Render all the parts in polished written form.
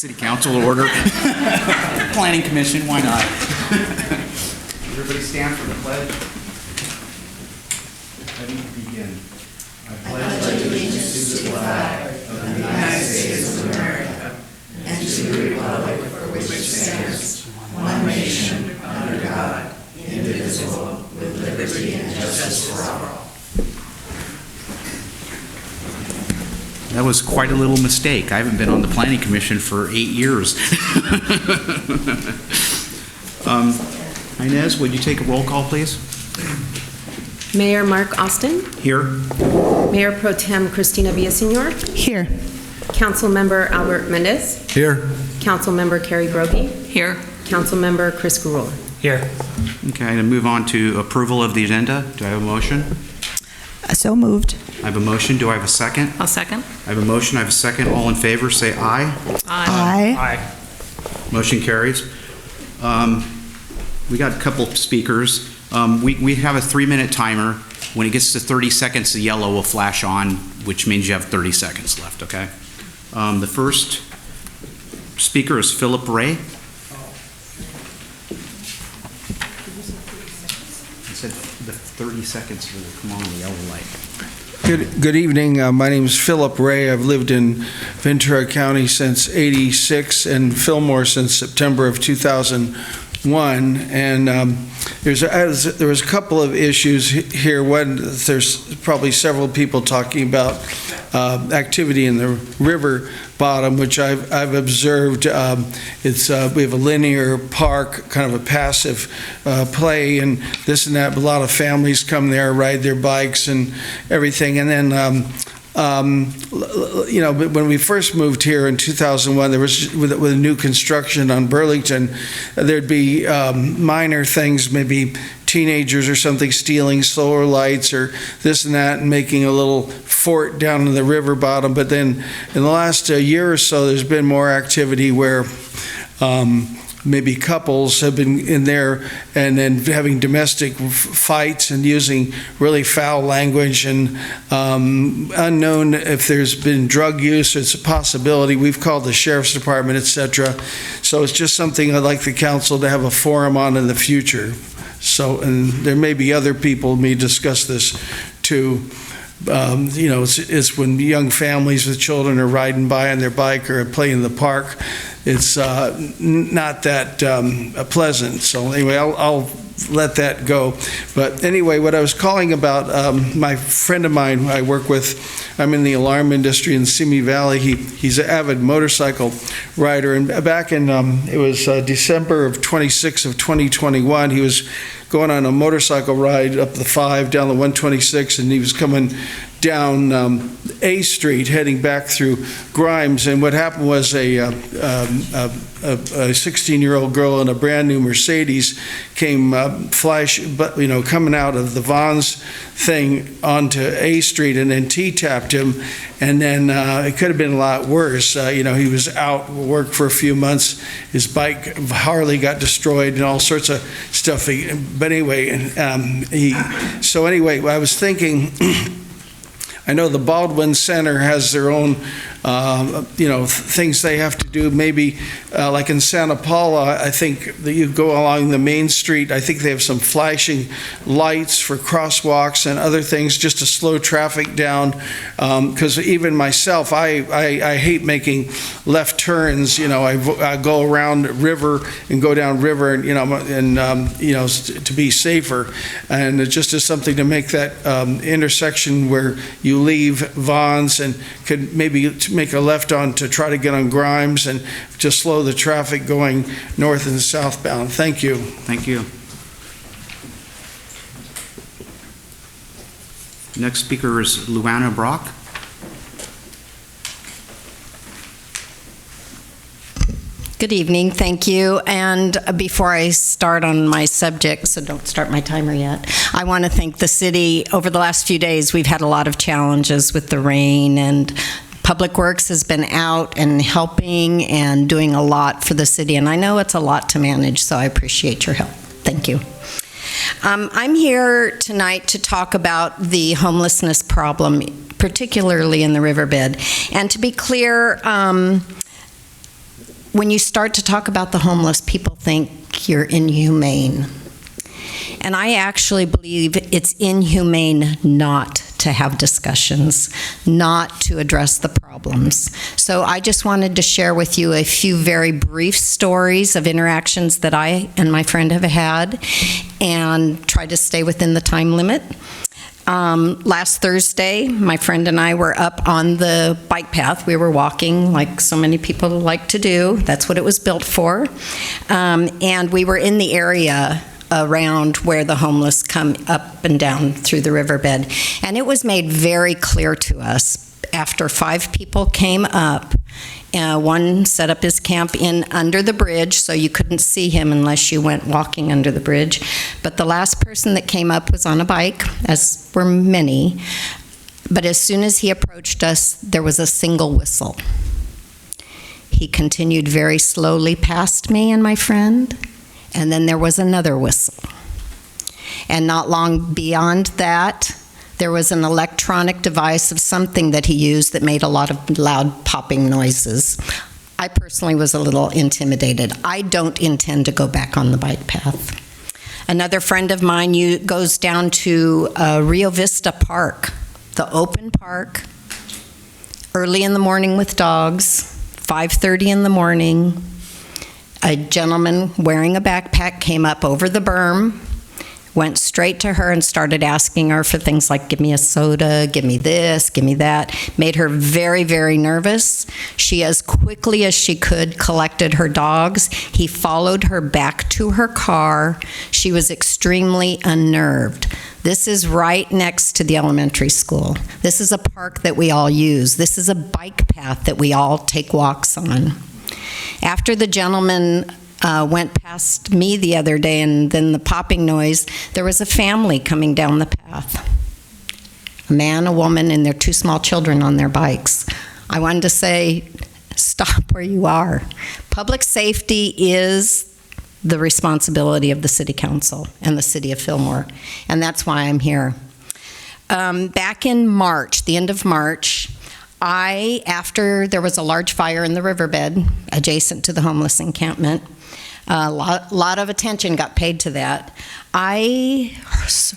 City Council order. Planning Commission, why not? Everybody stand for the pledge. Let me begin. I pledge allegiance to the flag of the United States of America and to the republic for which it stands, one nation, under God, indivisible, with liberty and justice for all. That was quite a little mistake. I haven't been on the Planning Commission for 8 years. Inez, would you take a roll call, please? Mayor Mark Austin. Here. Mayor Pro Tem Christina Villaseñor. Here. Councilmember Albert Mendez. Here. Councilmember Carrie Broggie. Here. Councilmember Chris Garula. Here. Okay, I'm going to move on to approval of the agenda. Do I have a motion? So moved. I have a motion. Do I have a second? I'll second. I have a motion. I have a second. All in favor, say aye. Aye. Aye. Motion carries. We got a couple speakers. We have a 3-minute timer. When it gets to 30 seconds, the yellow will flash on, which means you have 30 seconds left, okay? The first speaker is Philip Ray. I said the 30 seconds will come on the yellow light. Good evening. My name is Philip Ray. I've lived in Ventura County since '86 and Fillmore since September of 2001. And there was a couple of issues here. One, there's probably several people talking about activity in the river bottom, which I've observed. We have a linear park, kind of a passive play and this and that. But a lot of families come there, ride their bikes and everything. And then, when we first moved here in 2001, there was with new construction on Burlington, there'd be minor things, maybe teenagers or something stealing solar lights or this and that and making a little fort down in the river bottom. But then in the last year or so, there's been more activity where maybe couples have been in there and then having domestic fights and using really foul language and unknown if there's been drug use. It's a possibility. We've called the sheriff's department, etc. So it's just something I'd like the council to have a forum on in the future. So, and there may be other people who may discuss this too. It's when young families with children are riding by on their bike or playing in the park. It's not that pleasant. So anyway, I'll let that go. But anyway, what I was calling about, my friend of mine who I work with, I'm in the alarm industry in Simi Valley. He's an avid motorcycle rider. And back in, it was December of 26 of 2021, he was going on a motorcycle ride up the 5 down the 126, and he was coming down A Street heading back through Grimes. And what happened was a 16-year-old girl in a brand new Mercedes came coming out of the Vons thing onto A Street and then T-tapped him. And then it could have been a lot worse. He was out work for a few months. His bike, Harley, got destroyed and all sorts of stuff. But anyway, I was thinking, I know the Baldwin Center has their own, things they have to do. Maybe like in Santa Paula, I think that you go along the main street. I think they have some flashing lights for crosswalks and other things just to slow traffic down. Because even myself, I hate making left turns. I go around river and go down river, to be safer. And it just is something to make that intersection where you leave Vons and could maybe make a left on to try to get on Grimes and to slow the traffic going north and southbound. Thank you. Thank you. Next speaker is Luana Brock. Good evening, thank you. And before I start on my subject, so don't start my timer yet, I want to thank the city. Over the last few days, we've had a lot of challenges with the rain, and Public Works has been out and helping and doing a lot for the city, and I know it's a lot to manage, so I appreciate your help. Thank you. I'm here tonight to talk about the homelessness problem, particularly in the riverbed. And to be clear, when you start to talk about the homeless, people think you're inhumane. And I actually believe it's inhumane not to have discussions, not to address the problems. So I just wanted to share with you a few very brief stories of interactions that I and my friend have had, and try to stay within the time limit. Last Thursday, my friend and I were up on the bike path. We were walking like so many people like to do. That's what it was built for. And we were in the area around where the homeless come up and down through the riverbed. And it was made very clear to us after 5 people came up. One set up his camp in under the bridge, so you couldn't see him unless you went walking under the bridge. But the last person that came up was on a bike, as were many. But as soon as he approached us, there was a single whistle. He continued very slowly past me and my friend, and then there was another whistle. And not long beyond that, there was an electronic device of something that he used that made a lot of loud popping noises. I personally was a little intimidated. I don't intend to go back on the bike path. Another friend of mine goes down to Rio Vista Park, the open park, early in the morning with dogs, 5:30 in the morning. A gentleman wearing a backpack came up over the berm, went straight to her and started asking her for things like, give me a soda, give me this, give me that. Made her very, very nervous. She, as quickly as she could, collected her dogs. He followed her back to her car. She was extremely unnerved. This is right next to the elementary school. This is a park that we all use. This is a bike path that we all take walks on. After the gentleman went past me the other day, and then the popping noise, there was a family coming down the path. A man, a woman, and their 2 small children on their bikes. I wanted to say, stop where you are. Public safety is the responsibility of the City Council and the City of Fillmore, and that's why I'm here. Back in March, the end of March, after there was a large fire in the riverbed adjacent to the homeless encampment, a lot of attention got paid to that. I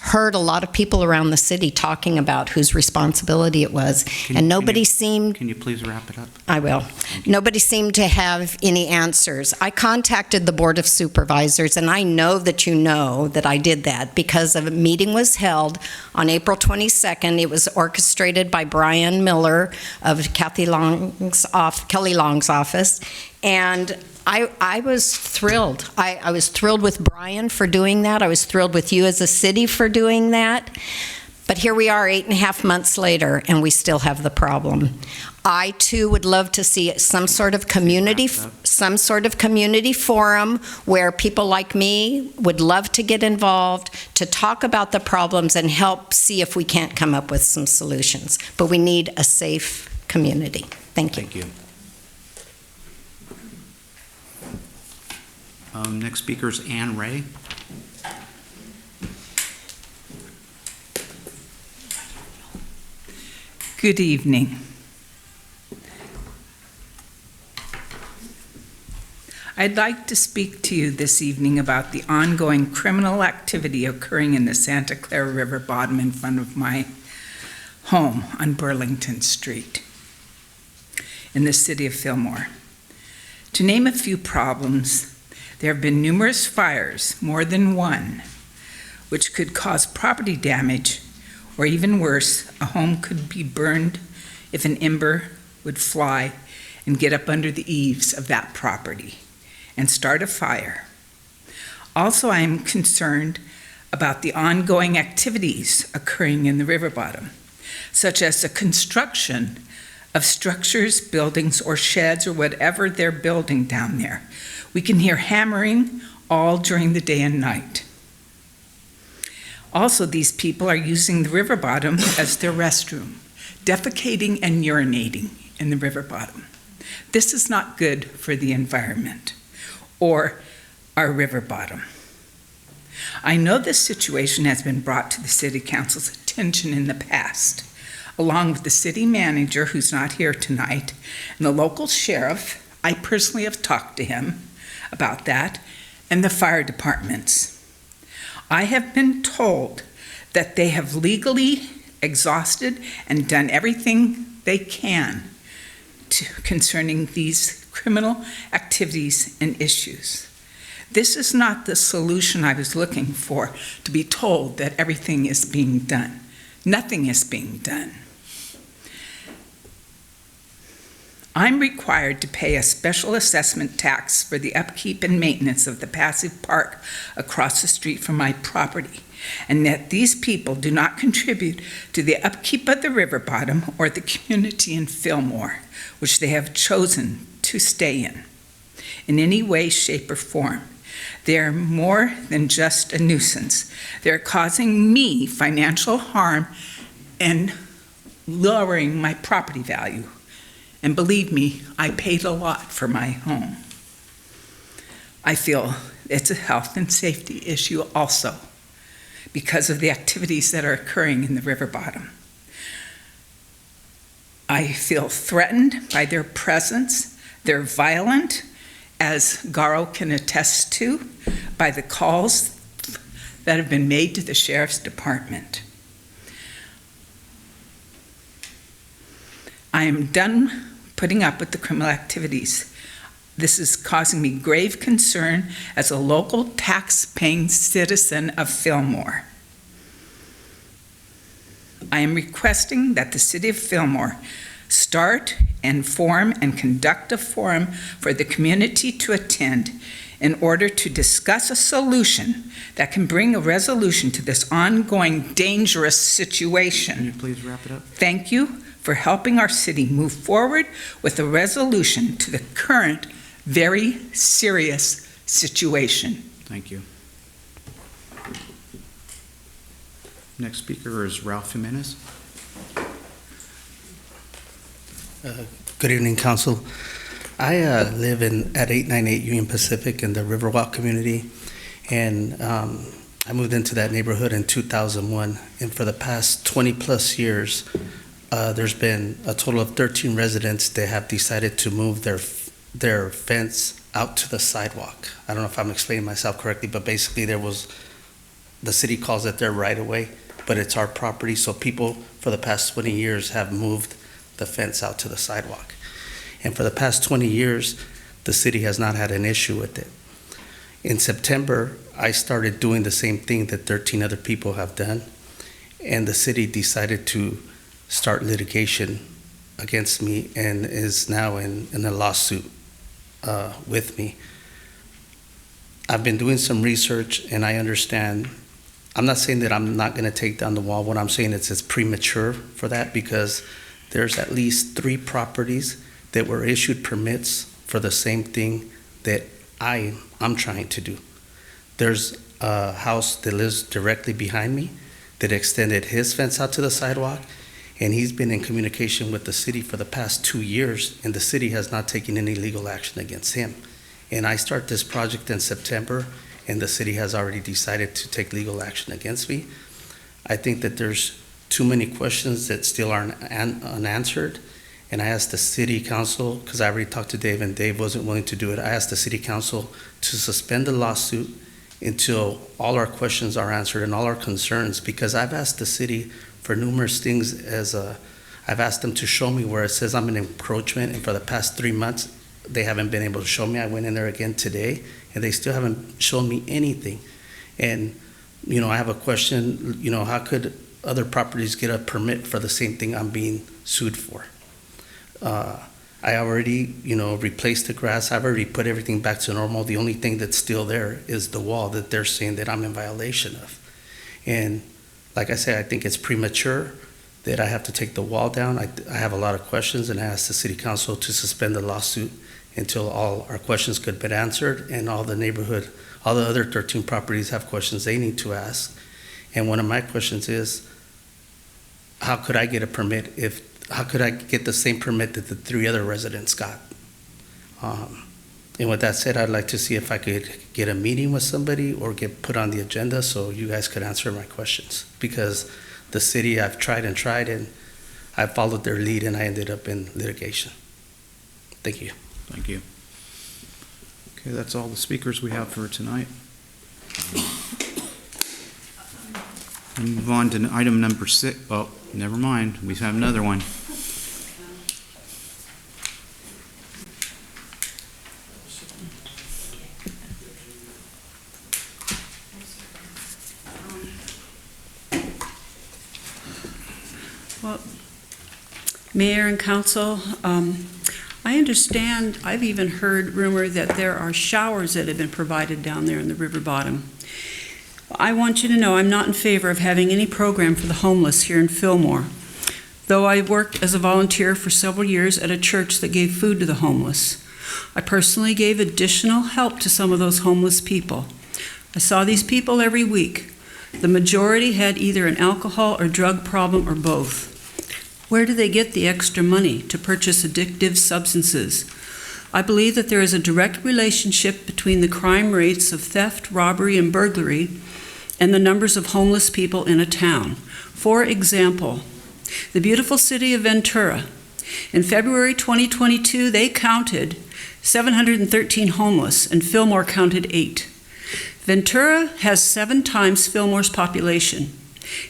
heard a lot of people around the city talking about whose responsibility it was, and nobody seemed... Can you please wrap it up? I will. Nobody seemed to have any answers. I contacted the Board of Supervisors, and I know that I did that because a meeting was held on April 22nd. It was orchestrated by Brian Miller of Kelly Long's office, and I was thrilled. I was thrilled with Brian for doing that. I was thrilled with you as a city for doing that. But here we are 8.5 months later, and we still have the problem. I, too, would love to see some sort of community forum where people like me would love to get involved, to talk about the problems and help see if we can't come up with some solutions. But we need a safe community. Thank you. Thank you. Next speaker is Ann Ray. Good evening. I'd like to speak to you this evening about the ongoing criminal activity occurring in the Santa Clara River bottom in front of my home on Burlington Street in the city of Fillmore. To name a few problems, there have been numerous fires, more than one, which could cause property damage, or even worse, a home could be burned if an ember would fly and get up under the eaves of that property and start a fire. Also, I am concerned about the ongoing activities occurring in the river bottom, such as the construction of structures, buildings, or sheds, or whatever they're building down there. We can hear hammering all during the day and night. Also, these people are using the river bottom as their restroom, defecating and urinating in the river bottom. This is not good for the environment or our river bottom. I know this situation has been brought to the City Council's attention in the past, along with the city manager, who's not here tonight, and the local sheriff. I personally have talked to him about that, and the fire departments. I have been told that they have legally exhausted and done everything they can concerning these criminal activities and issues. This is not the solution I was looking for, to be told that everything is being done. Nothing is being done. I'm required to pay a special assessment tax for the upkeep and maintenance of the passive park across the street from my property, and that these people do not contribute to the upkeep of the river bottom or the community in Fillmore, which they have chosen to stay in any way, shape, or form. They are more than just a nuisance. They're causing me financial harm and lowering my property value. And believe me, I paid a lot for my home. I feel it's a health and safety issue also because of the activities that are occurring in the river bottom. I feel threatened by their presence. They're violent, as Garo can attest to, by the calls that have been made to the Sheriff's Department. I am done putting up with the criminal activities. This is causing me grave concern as a local tax-paying citizen of Fillmore. I am requesting that the City of Fillmore start and form and conduct a forum for the community to attend in order to discuss a solution that can bring a resolution to this ongoing dangerous situation. Can you please wrap it up? Thank you for helping our city move forward with a resolution to the current very serious situation. Thank you. Next speaker is Ralph Jimenez. Good evening, Council. I live at 898 Union Pacific in the Riverwalk community, and I moved into that neighborhood in 2001, and for the past 20-plus years, there's been a total of 13 residents that have decided to move their fence out to the sidewalk. I don't know if I'm explaining myself correctly, but basically the city calls it their right-of-way, but it's our property, so people for the past 20 years have moved the fence out to the sidewalk. And for the past 20 years, the city has not had an issue with it. In September, I started doing the same thing that 13 other people have done, and the city decided to start litigation against me and is now in a lawsuit with me. I've been doing some research, and I understand. I'm not saying that I'm not going to take down the wall. What I'm saying is it's premature for that, because there's at least 3 properties that were issued permits for the same thing that I'm trying to do. There's a house that lives directly behind me that extended his fence out to the sidewalk, and he's been in communication with the city for the past 2 years, and the city has not taken any legal action against him. And I start this project in September, and the city has already decided to take legal action against me. I think that there's too many questions that still aren't unanswered, and I asked the city council, because I already talked to Dave and Dave wasn't willing to do it, I asked the city council to suspend the lawsuit until all our questions are answered and all our concerns, because I've asked the city for numerous things. I've asked them to show me where it says I'm an encroachment, and for the past 3 months, they haven't been able to show me. I went in there again today, and they still haven't shown me anything. And, I have a question, how could other properties get a permit for the same thing I'm being sued for? I already, replaced the grass. I've already put everything back to normal. The only thing that's still there is the wall that they're saying that I'm in violation of. And like I said, I think it's premature that I have to take the wall down. I have a lot of questions, and I asked the city council to suspend the lawsuit until all our questions could be answered, and all the other 13 properties have questions they need to ask. And one of my questions is, how could I get a permit how could I get the same permit that the 3 other residents got? And with that said, I'd like to see if I could get a meeting with somebody or get put on the agenda so you guys could answer my questions. Because the city, I've tried, and I followed their lead, and I ended up in litigation. Thank you. Thank you. Okay, that's all the speakers we have for tonight. We move on to item number 6. Oh, never mind. We have another one. Well, Mayor and Council, I understand, I've even heard rumor that there are showers that have been provided down there in the river bottom. I want you to know I'm not in favor of having any program for the homeless here in Fillmore. Though I worked as a volunteer for several years at a church that gave food to the homeless, I personally gave additional help to some of those homeless people. I saw these people every week. The majority had either an alcohol or drug problem or both. Where do they get the extra money to purchase addictive substances? I believe that there is a direct relationship between the crime rates of theft, robbery, and burglary and the numbers of homeless people in a town. For example, the beautiful city of Ventura. In February 2022, they counted 713 homeless, and Fillmore counted 8. Ventura has 7 times Fillmore's population.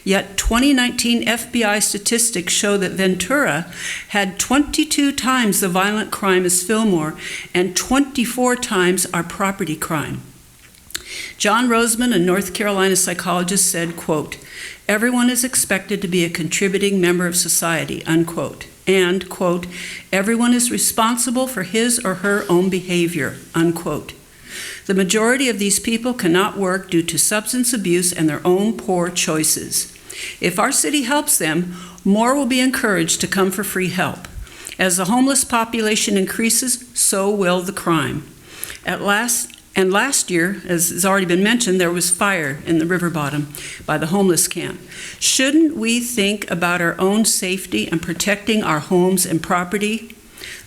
Yet 2019 FBI statistics show that Ventura had 22 times the violent crime as Fillmore and 24 times our property crime. John Roseman, a North Carolina psychologist, said, quote, "Everyone is expected to be a contributing member of society," unquote, and, quote, "Everyone is responsible for his or her own behavior," unquote. The majority of these people cannot work due to substance abuse and their own poor choices. If our city helps them, more will be encouraged to come for free help. As the homeless population increases, so will the crime. Last year, as has already been mentioned, there was fire in the river bottom by the homeless camp. Shouldn't we think about our own safety and protecting our homes and property?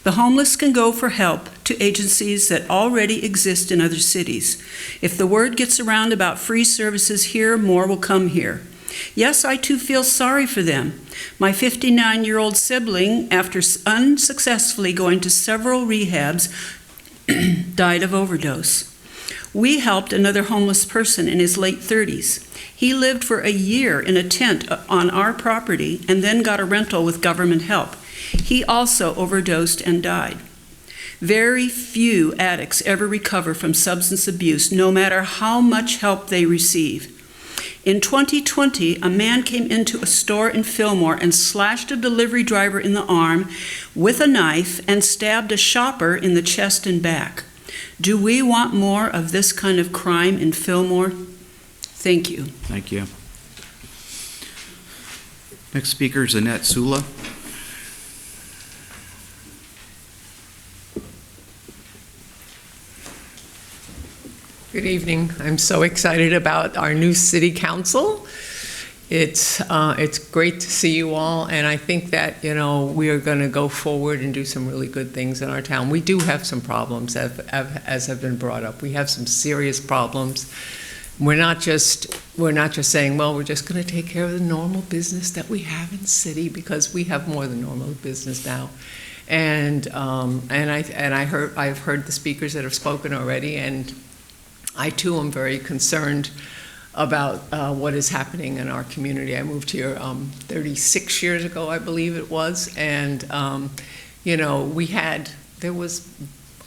The homeless can go for help to agencies that already exist in other cities. If the word gets around about free services here, more will come here. Yes, I too feel sorry for them. My 59-year-old sibling, after unsuccessfully going to several rehabs, died of overdose. We helped another homeless person in his late 30s. He lived for a year in a tent on our property and then got a rental with government help. He also overdosed and died. Very few addicts ever recover from substance abuse, no matter how much help they receive. In 2020, a man came into a store in Fillmore and slashed a delivery driver in the arm with a knife and stabbed a shopper in the chest and back. Do we want more of this kind of crime in Fillmore? Thank you. Thank you. Next speaker is Annette Sula. Good evening. I'm so excited about our new city council. It's great to see you all, and I think that, you know, we are going to go forward and do some really good things in our town. We do have some problems, as have been brought up. We have some serious problems. We're not just saying, well, we're just going to take care of the normal business that we have in the city, because we have more than normal business now. And I've heard the speakers that have spoken already, and I too am very concerned about what is happening in our community. I moved here 36 years ago, I believe it was, and you know, there was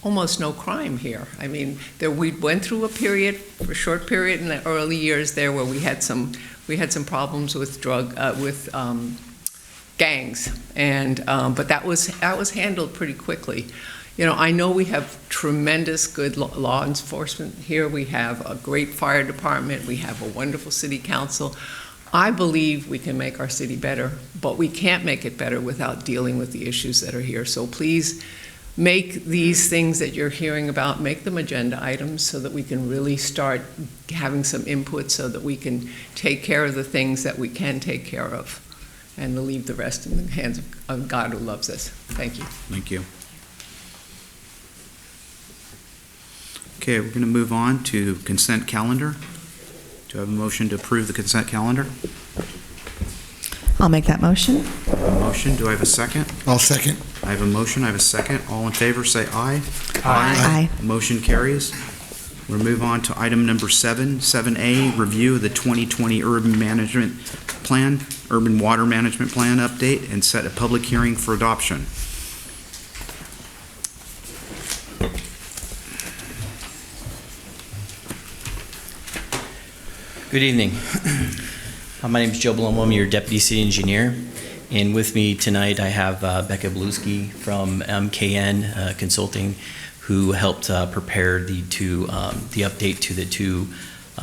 almost no crime here. I mean, we went through a short period in the early years there where we had some problems with gangs, and but that was handled pretty quickly. You know, I know we have tremendous good law enforcement here. We have a great fire department. We have a wonderful city council. I believe we can make our city better, but we can't make it better without dealing with the issues that are here. So please make these things that you're hearing about, make them agenda items so that we can really start having some input so that we can take care of the things that we can take care of and leave the rest in the hands of God who loves us. Thank you. Thank you. Okay, we're going to move on to consent calendar. Do I have a motion to approve the consent calendar? I'll make that motion. I have a motion. Do I have a second? I'll second. I have a motion. I have a second. All in favor, say aye. Aye. Motion carries. We'll move on to item number 7, 7A, review of the 2020 Urban Water Management Plan update and set a public hearing for adoption. Good evening. My name is Joe Blomo. I'm your Deputy City Engineer. And with me tonight, I have Becca Bluski from MKN Consulting, who helped prepare the update to the two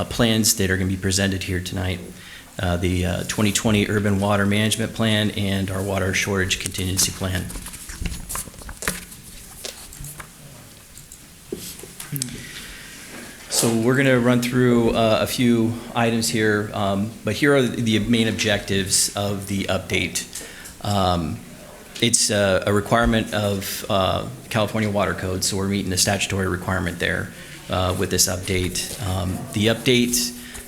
plans that are going to be presented here tonight. The 2020 Urban Water Management Plan and our Water Shortage Contingency Plan. So we're going to run through a few items here, but here are the main objectives of the update. It's a requirement of California Water Code, so we're meeting the statutory requirement there with this update.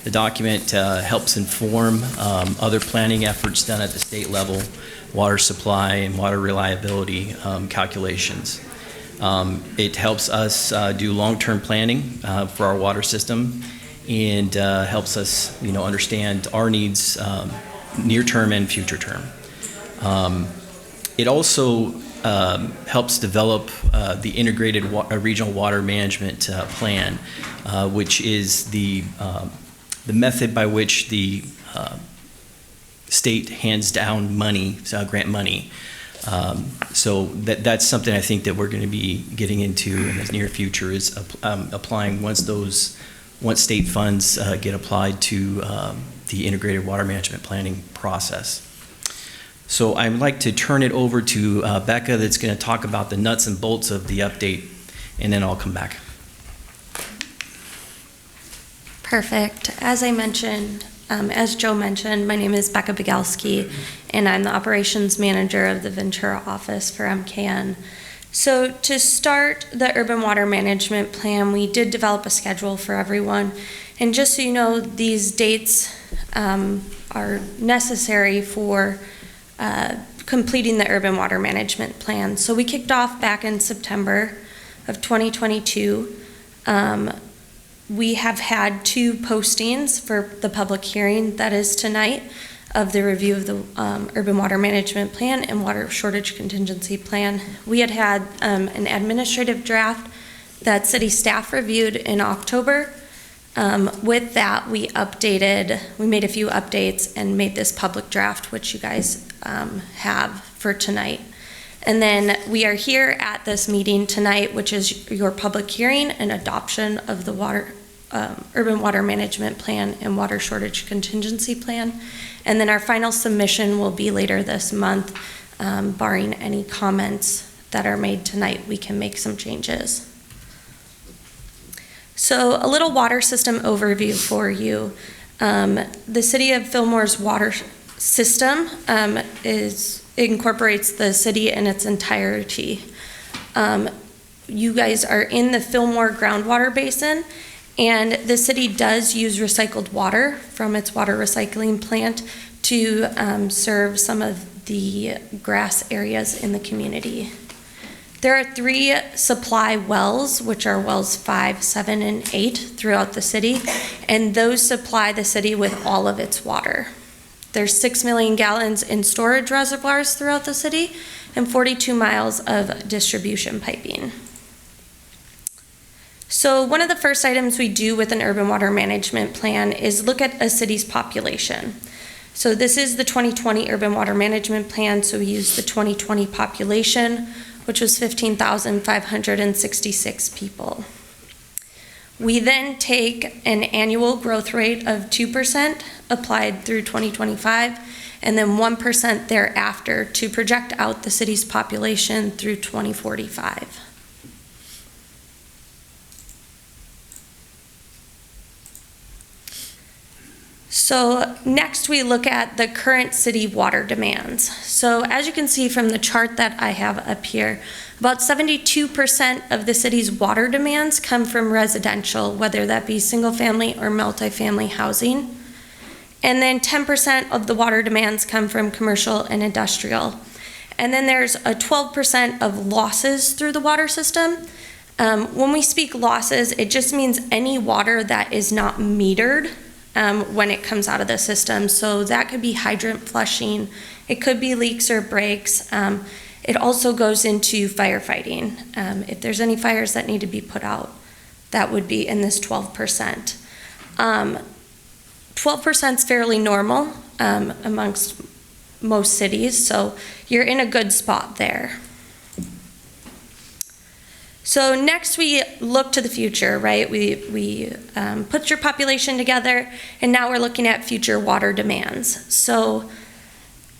The document helps inform other planning efforts done at the state level, water supply and water reliability calculations. It helps us do long-term planning for our water system and helps us, understand our needs near-term and future term. It also helps develop the integrated regional water management plan, which is the method by which the state hands down money, grant money. So that's something I think that we're going to be getting into in the near future is applying once state funds get applied to the integrated water management planning process. So I'd like to turn it over to Becca that's going to talk about the nuts and bolts of the update, and then I'll come back. Perfect. As I mentioned, as Joe mentioned, my name is Becca Bigalski, and I'm the operations manager of the Ventura office for MKN. So to start the urban water management plan, we did develop a schedule for everyone. And just so you know, these dates are necessary for completing the urban water management plan. So we kicked off back in September of 2022. We have had 2 postings for the public hearing that is tonight of the review of the urban water management plan and water shortage contingency plan. We had an administrative draft that city staff reviewed in October. With that, we made a few updates and made this public draft, which you guys have for tonight. And then we are here at this meeting tonight, which is your public hearing and adoption of the urban water management plan and water shortage contingency plan. And then our final submission will be later this month, barring any comments that are made tonight. We can make some changes. So a little water system overview for you. The city of Fillmore's water system incorporates the city in its entirety. You guys are in the Fillmore groundwater basin, and the city does use recycled water from its water recycling plant to serve some of the grass areas in the community. There are 3 supply wells, which are wells 5, 7, and 8 throughout the city, and those supply the city with all of its water. There's 6 million gallons in storage reservoirs throughout the city and 42 miles of distribution piping. So one of the first items we do with an urban water management plan is look at a city's population. So this is the 2020 urban water management plan, so we use the 2020 population, which was 15,566 people. We then take an annual growth rate of 2% applied through 2025, and then 1% thereafter to project out the city's population through 2045. So next we look at the current city water demands. So as you can see from the chart that I have up here, about 72% of the city's water demands come from residential, whether that be single family or multifamily housing. And then 10% of the water demands come from commercial and industrial. And then there's a 12% of losses through the water system. When we speak losses, it just means any water that is not metered when it comes out of the system. So that could be hydrant flushing, it could be leaks or breaks. It also goes into firefighting. If there's any fires that need to be put out, that would be in this 12%. 12% is fairly normal amongst most cities, so you're in a good spot there. So next we look to the future, right? We put your population together, and now we're looking at future water demands. So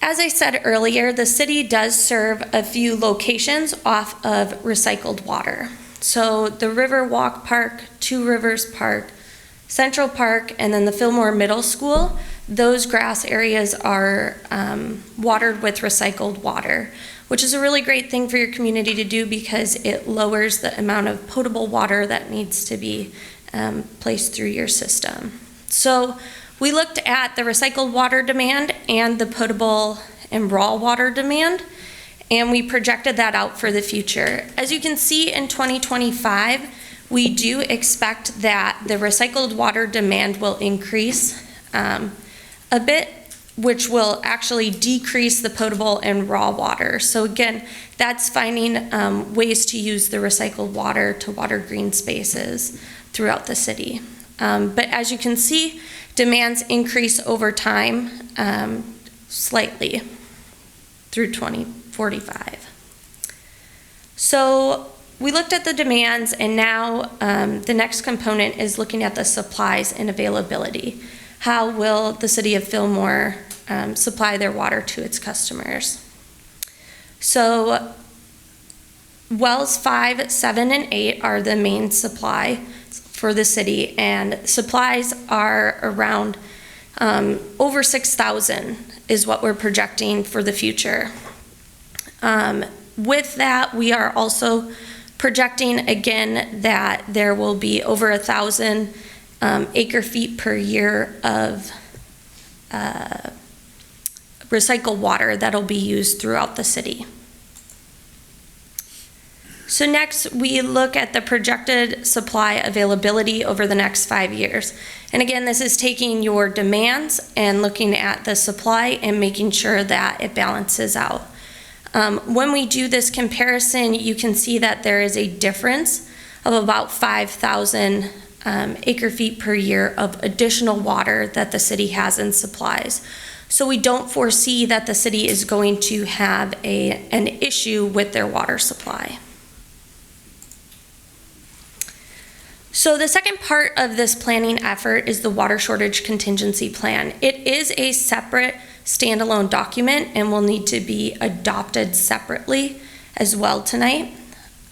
as I said earlier, the city does serve a few locations off of recycled water. So the Riverwalk Park, Two Rivers Park, Central Park, and then the Fillmore Middle School, those grass areas are watered with recycled water, which is a really great thing for your community to do because it lowers the amount of potable water that needs to be placed through your system. So we looked at the recycled water demand and the potable and raw water demand, and we projected that out for the future. As you can see in 2025, we do expect that the recycled water demand will increase a bit, which will actually decrease the potable and raw water. So again, that's finding ways to use the recycled water to water green spaces throughout the city. But as you can see, demands increase over time slightly through 2045. So we looked at the demands, and now the next component is looking at the supplies and availability. How will the city of Fillmore supply their water to its customers? So wells 5, 7, and 8 are the main supply for the city, and supplies are around over 6,000 is what we're projecting for the future. With that, we are also projecting again that there will be over 1,000 acre feet per year of recycled water that'll be used throughout the city. So next, we look at the projected supply availability over the next 5 years. And again, this is taking your demands and looking at the supply and making sure that it balances out. When we do this comparison, you can see that there is a difference of about 5,000 acre feet per year of additional water that the city has in supplies. So we don't foresee that the city is going to have an issue with their water supply. So the second part of this planning effort is the water shortage contingency plan. It is a separate standalone document and will need to be adopted separately as well tonight.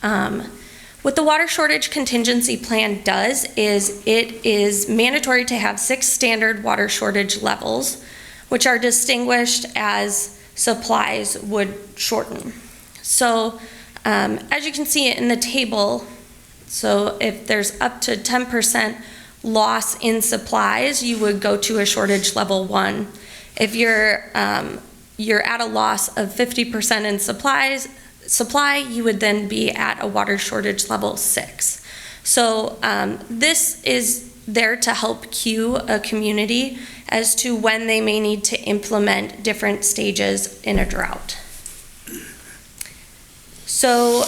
What the water shortage contingency plan does is it is mandatory to have 6 standard water shortage levels, which are distinguished as supplies would shorten. So as you can see in the table, so if there's up to 10% loss in supplies, you would go to a shortage level 1. If you're at a loss of 50% in supply, you would then be at a water shortage level 6. So this is there to help cue a community as to when they may need to implement different stages in a drought. So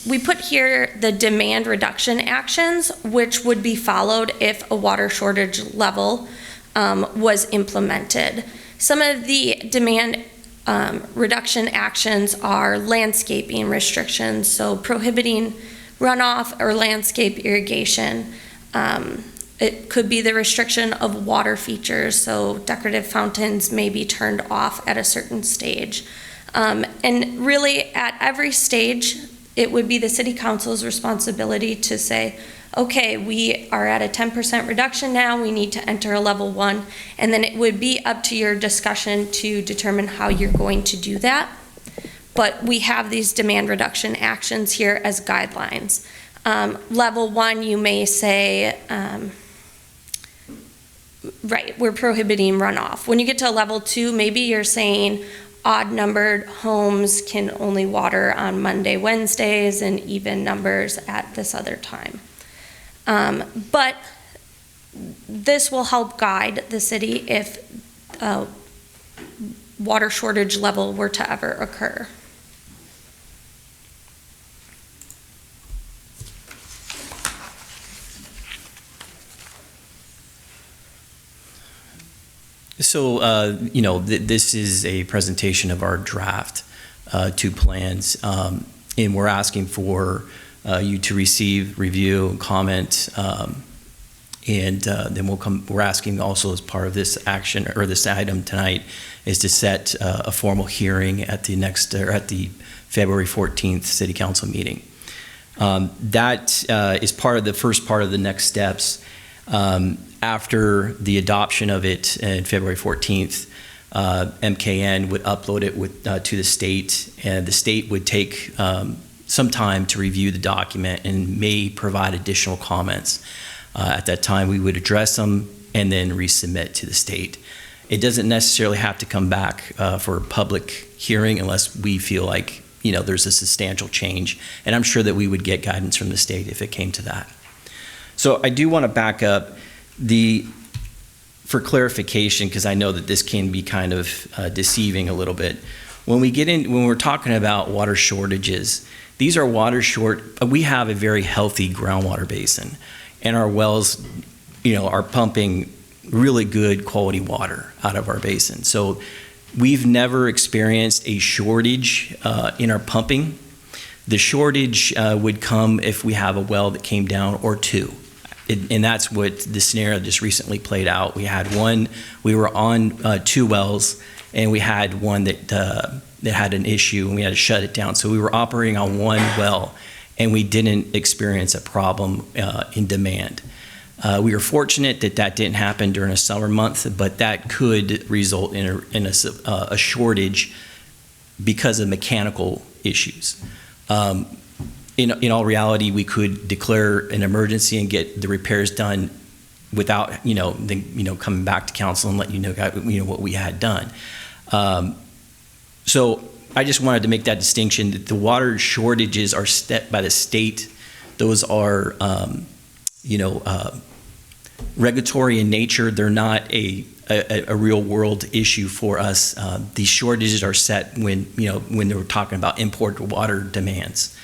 we put here the demand reduction actions, which would be followed if a water shortage level was implemented. Some of the demand reduction actions are landscaping restrictions, so prohibiting runoff or landscape irrigation. It could be the restriction of water features, so decorative fountains may be turned off at a certain stage. And really at every stage, it would be the city council's responsibility to say, okay, we are at a 10% reduction now, we need to enter a level 1, and then it would be up to your discussion to determine how you're going to do that. But we have these demand reduction actions here as guidelines. Level 1, you may say, right, we're prohibiting runoff. When you get to level 2, maybe you're saying odd-numbered homes can only water on Monday, Wednesdays, and even numbers at this other time. But this will help guide the city if a water shortage level were to ever occur. So, this is a presentation of our draft 2 plans, and we're asking for you to receive, review, and comment, and then we're asking also as part of this action or this item tonight is to set a formal hearing at the February 14th City Council meeting. That is part of the first part of the next steps. After the adoption of it in February 14th, MKN would upload it to the state, and the state would take some time to review the document and may provide additional comments. At that time, we would address them and then resubmit to the state. It doesn't necessarily have to come back for a public hearing unless we feel like there's a substantial change, and I'm sure that we would get guidance from the state if it came to that. So I do want to back up for clarification, because I know that this can be kind of deceiving a little bit. When we're talking about water shortages, these are we have a very healthy groundwater basin, and our wells, are pumping really good quality water out of our basin. So we've never experienced a shortage in our pumping. The shortage would come if we have a well that came down or 2. And that's what the scenario just recently played out. We were on 2 wells, and we had one that had an issue, and we had to shut it down. So we were operating on 1 well, and we didn't experience a problem in demand. We were fortunate that didn't happen during a summer month, but that could result in a shortage because of mechanical issues. In all reality, we could declare an emergency and get the repairs done without, coming back to council and let what we had done. So I just wanted to make that distinction that the water shortages are set by the state. Those are, regulatory in nature. They're not a real world issue for us. These shortages are set when they were talking about imported water demands.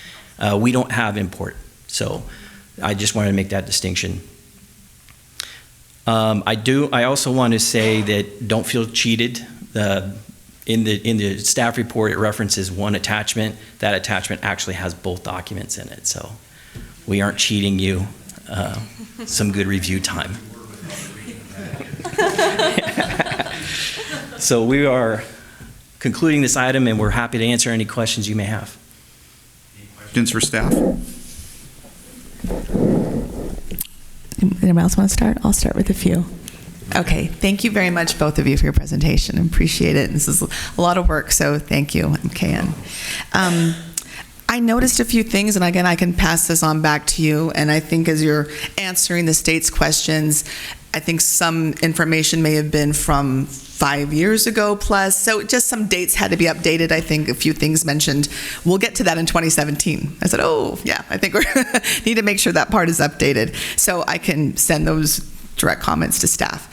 We don't have import, so I just wanted to make that distinction. I also want to say that don't feel cheated. In the staff report, it references 1 attachment. That attachment actually has both documents in it, so we aren't cheating you. Some good review time. So we are concluding this item, and we're happy to answer any questions you may have. Questions for staff? Anyone else want to start? I'll start with a few. Okay, thank you very much, both of you, for your presentation. Appreciate it. This is a lot of work, so thank you, MKN. I noticed a few things, and again, I can pass this on back to you, and I think as you're answering the state's questions, I think some information may have been from 5 years ago plus, so just some dates had to be updated. I think a few things mentioned. We'll get to that in 2017. I said, oh, yeah, I think we need to make sure that part is updated, so I can send those direct comments to staff.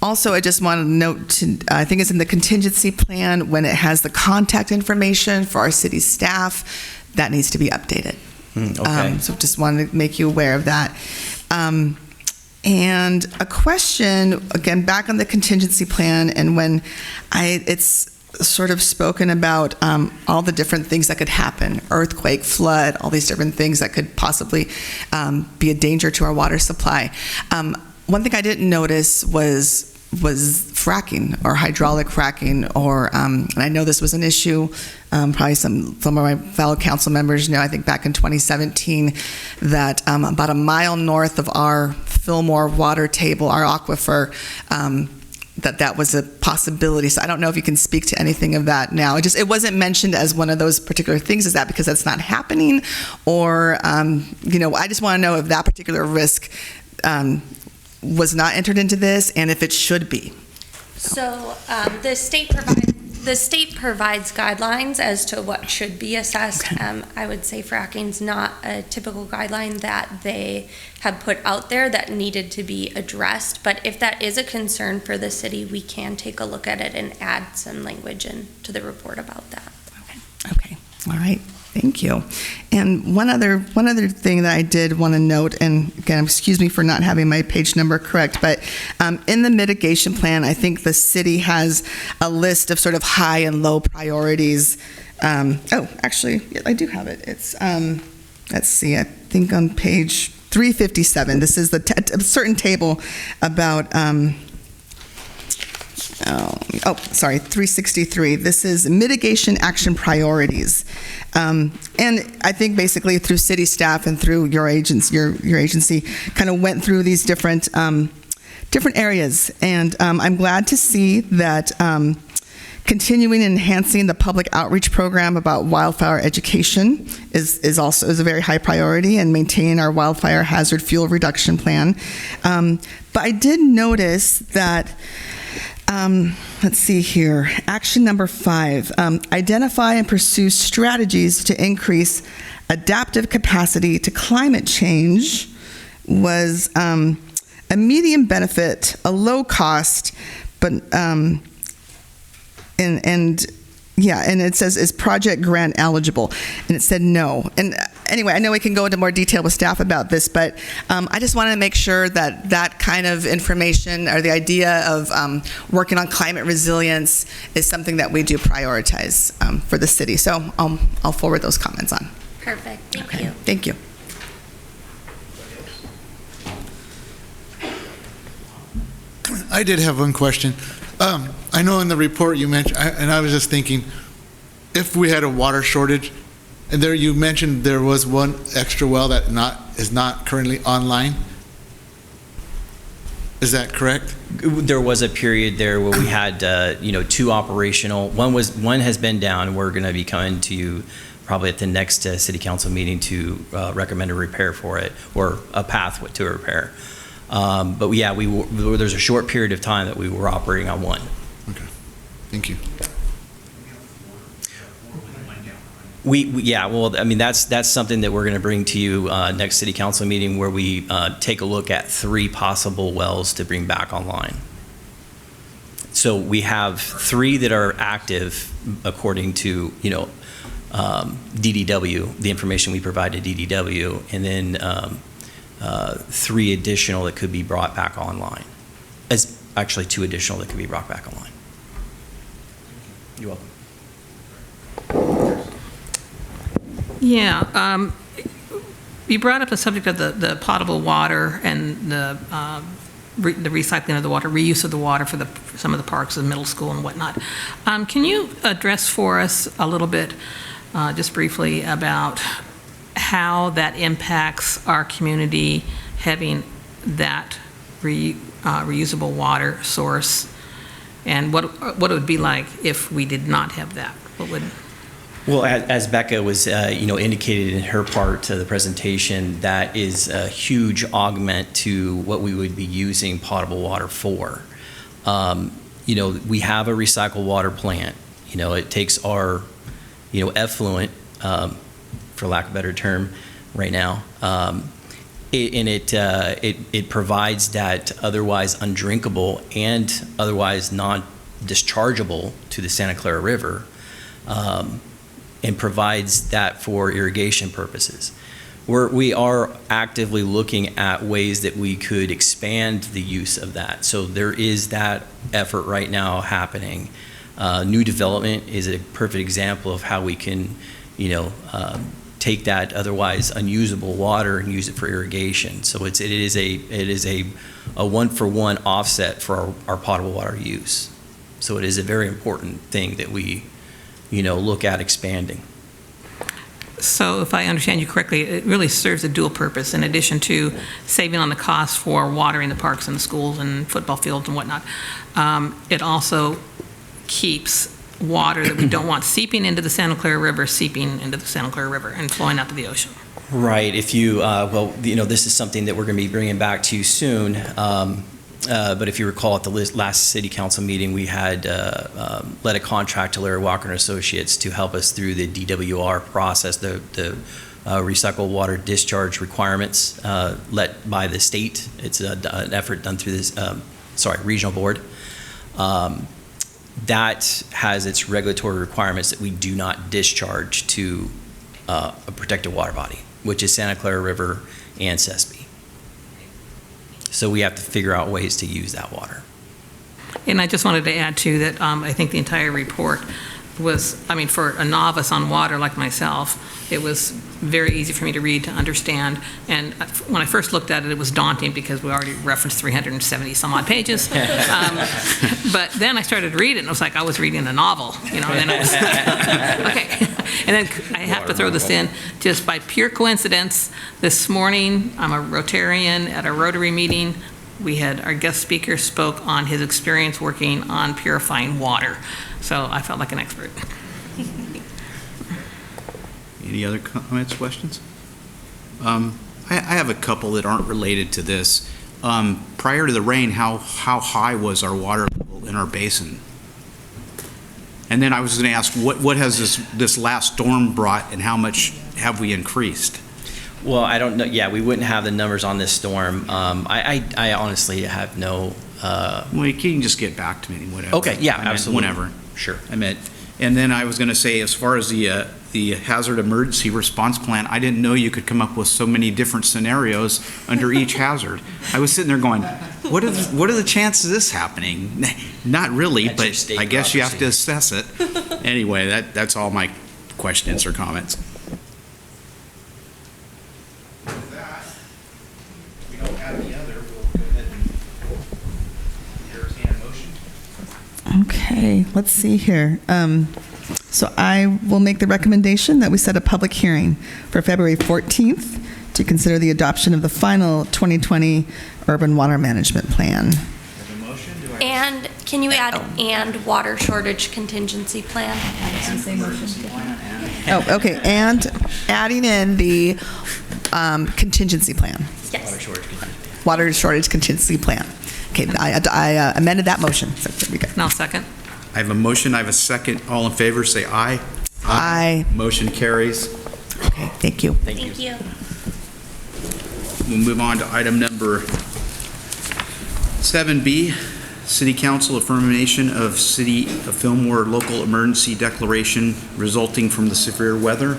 Also, I just want to note, I think it's in the contingency plan, when it has the contact information for our city staff, that needs to be updated. Okay. So just wanted to make you aware of that. And a question, again, back on the contingency plan, and when it's sort of spoken about all the different things that could happen, earthquake, flood, all these different things that could possibly be a danger to our water supply. One thing I didn't notice was fracking or hydraulic fracking, or and I know this was an issue. Probably some of my fellow council members know. I think back in 2017, that about a mile north of our Fillmore water table, our aquifer, that was a possibility. So I don't know if you can speak to anything of that now. It wasn't mentioned as one of those particular things. Is that because that's not happening, or I just want to know if that particular risk was not entered into this, and if it should be. So the state provides guidelines as to what should be assessed. I would say fracking's not a typical guideline that they have put out there that needed to be addressed. But if that is a concern for the city, we can take a look at it and add some language into the report about that. Okay. All right. Thank you. And one other thing that I did want to note, and again, excuse me for not having my page number correct, but in the mitigation plan, I think the city has a list of sort of high and low priorities. Actually, yeah, I do have it. It's, let's see, I think on page 357, this is a certain table about, 363. This is mitigation action priorities. And I think basically through city staff and through your agency kind of went through these different areas. And I'm glad to see that continuing and enhancing the public outreach program about wildfire education is also a very high priority, and maintaining our wildfire hazard fuel reduction plan. But I did notice that let's see here. Action number 5, identify and pursue strategies to increase adaptive capacity to climate change was a medium benefit, a low cost, but and it says, is project grant eligible? And it said no. And anyway, I know we can go into more detail with staff about this, but I just wanted to make sure that that kind of information, or the idea of working on climate resilience, is something that we do prioritize for the city. So I'll forward those comments on. Perfect. Thank you. Thank you. I did have one question. I know in the report you mentioned, and I was just thinking, if we had a water shortage, and there you mentioned there was one extra well that is not currently online. Is that correct? There was a period there where we had, 2 operational. One has been down. We're going to be coming to you probably at the next city council meeting to recommend a repair for it, or a path to a repair. But yeah, there's a short period of time that we were operating on one. Okay, thank you. That's something that we're going to bring to you next city council meeting, where we take a look at 3 possible wells to bring back online. So we have 3 that are active according to DDW, the information we provide to DDW, and then 3 additional that could be brought back online. Actually 2 additional that could be brought back online. You're welcome. Yeah, you brought up the subject of the potable water and the recycling of the water, reuse of the water for some of the parks, the middle school and whatnot. Can you address for us a little bit, just briefly, about how that impacts our community, having that reusable water source, and what it would be like if we did not have that? What would... Well, as Becca was, indicated in her part of the presentation, that is a huge augment to what we would be using potable water for. We have a recycled water plant. It takes our, effluent, for lack of a better term, right now, it provides that otherwise undrinkable and otherwise non-dischargeable to the Santa Clara River. And provides that for irrigation purposes. We are actively looking at ways that we could expand the use of that. So there is that effort right now happening. New development is a perfect example of how we can, take that otherwise unusable water and use it for irrigation. So it is a 1-for-1 offset for our potable water use. So it is a very important thing that we look at expanding. So if I understand you correctly, it really serves a dual purpose. In addition to saving on the cost for watering the parks and the schools and football fields and whatnot, it also keeps water that we don't want seeping into the Santa Clara River and flowing out to the ocean. Right. If you, well, this is something that we're going to be bringing back to you soon. But if you recall, at the last city council meeting, we had led a contract to Larry Walker and Associates to help us through the DWR process, the recycled water discharge requirements let by the state. It's an effort done through this, regional board. That has its regulatory requirements that we do not discharge to a protected water body, which is Santa Clara River and Sespe. So we have to figure out ways to use that water. And I just wanted to add, too, that I think the entire report was, for a novice on water like myself, it was very easy for me to read, to understand. And when I first looked at it, it was daunting because we already referenced 370 some odd pages. But then I started reading, and it was like I was reading a novel, and then I was, okay. And then I have to throw this in, just by pure coincidence, this morning, I'm a Rotarian at a Rotary meeting. Our guest speaker spoke on his experience working on purifying water. So I felt like an expert. Any other comments, questions? I have a couple that aren't related to this. Prior to the rain, how high was our water level in our basin? And then I was going to ask, what has this last storm brought, and how much have we increased? Well, I don't know. Yeah, we wouldn't have the numbers on this storm. I honestly have no. Well, you can just get back to me, whatever. Okay. Yeah, absolutely. Whenever. Sure. And then I was going to say, as far as the hazard emergency response plan, I didn't know you could come up with so many different scenarios under each hazard. I was sitting there going, what are the chances of this happening? Not really, That's but I guess you have to assess it. Anyway, that's all my questions or comments. With that, we don't have any other, we'll go ahead and entertain a motion. Okay, let's see here. So I will make the recommendation that we set a public hearing for February 14th to consider the adoption of the final 2020 Urban Water Management Plan. Have a motion? Do I have And can you add "and water shortage contingency plan"? Oh, okay, and adding in the contingency plan. Yes. Water shortage contingency plan. Okay, I amended that motion. So there we go. Now, second. I have a motion, I have a second. All in favor, say aye. Aye. Motion carries. Okay, thank you. Thank you. We'll move on to item number 7B, City Council affirmation of City of Fillmore local emergency declaration resulting from the severe weather.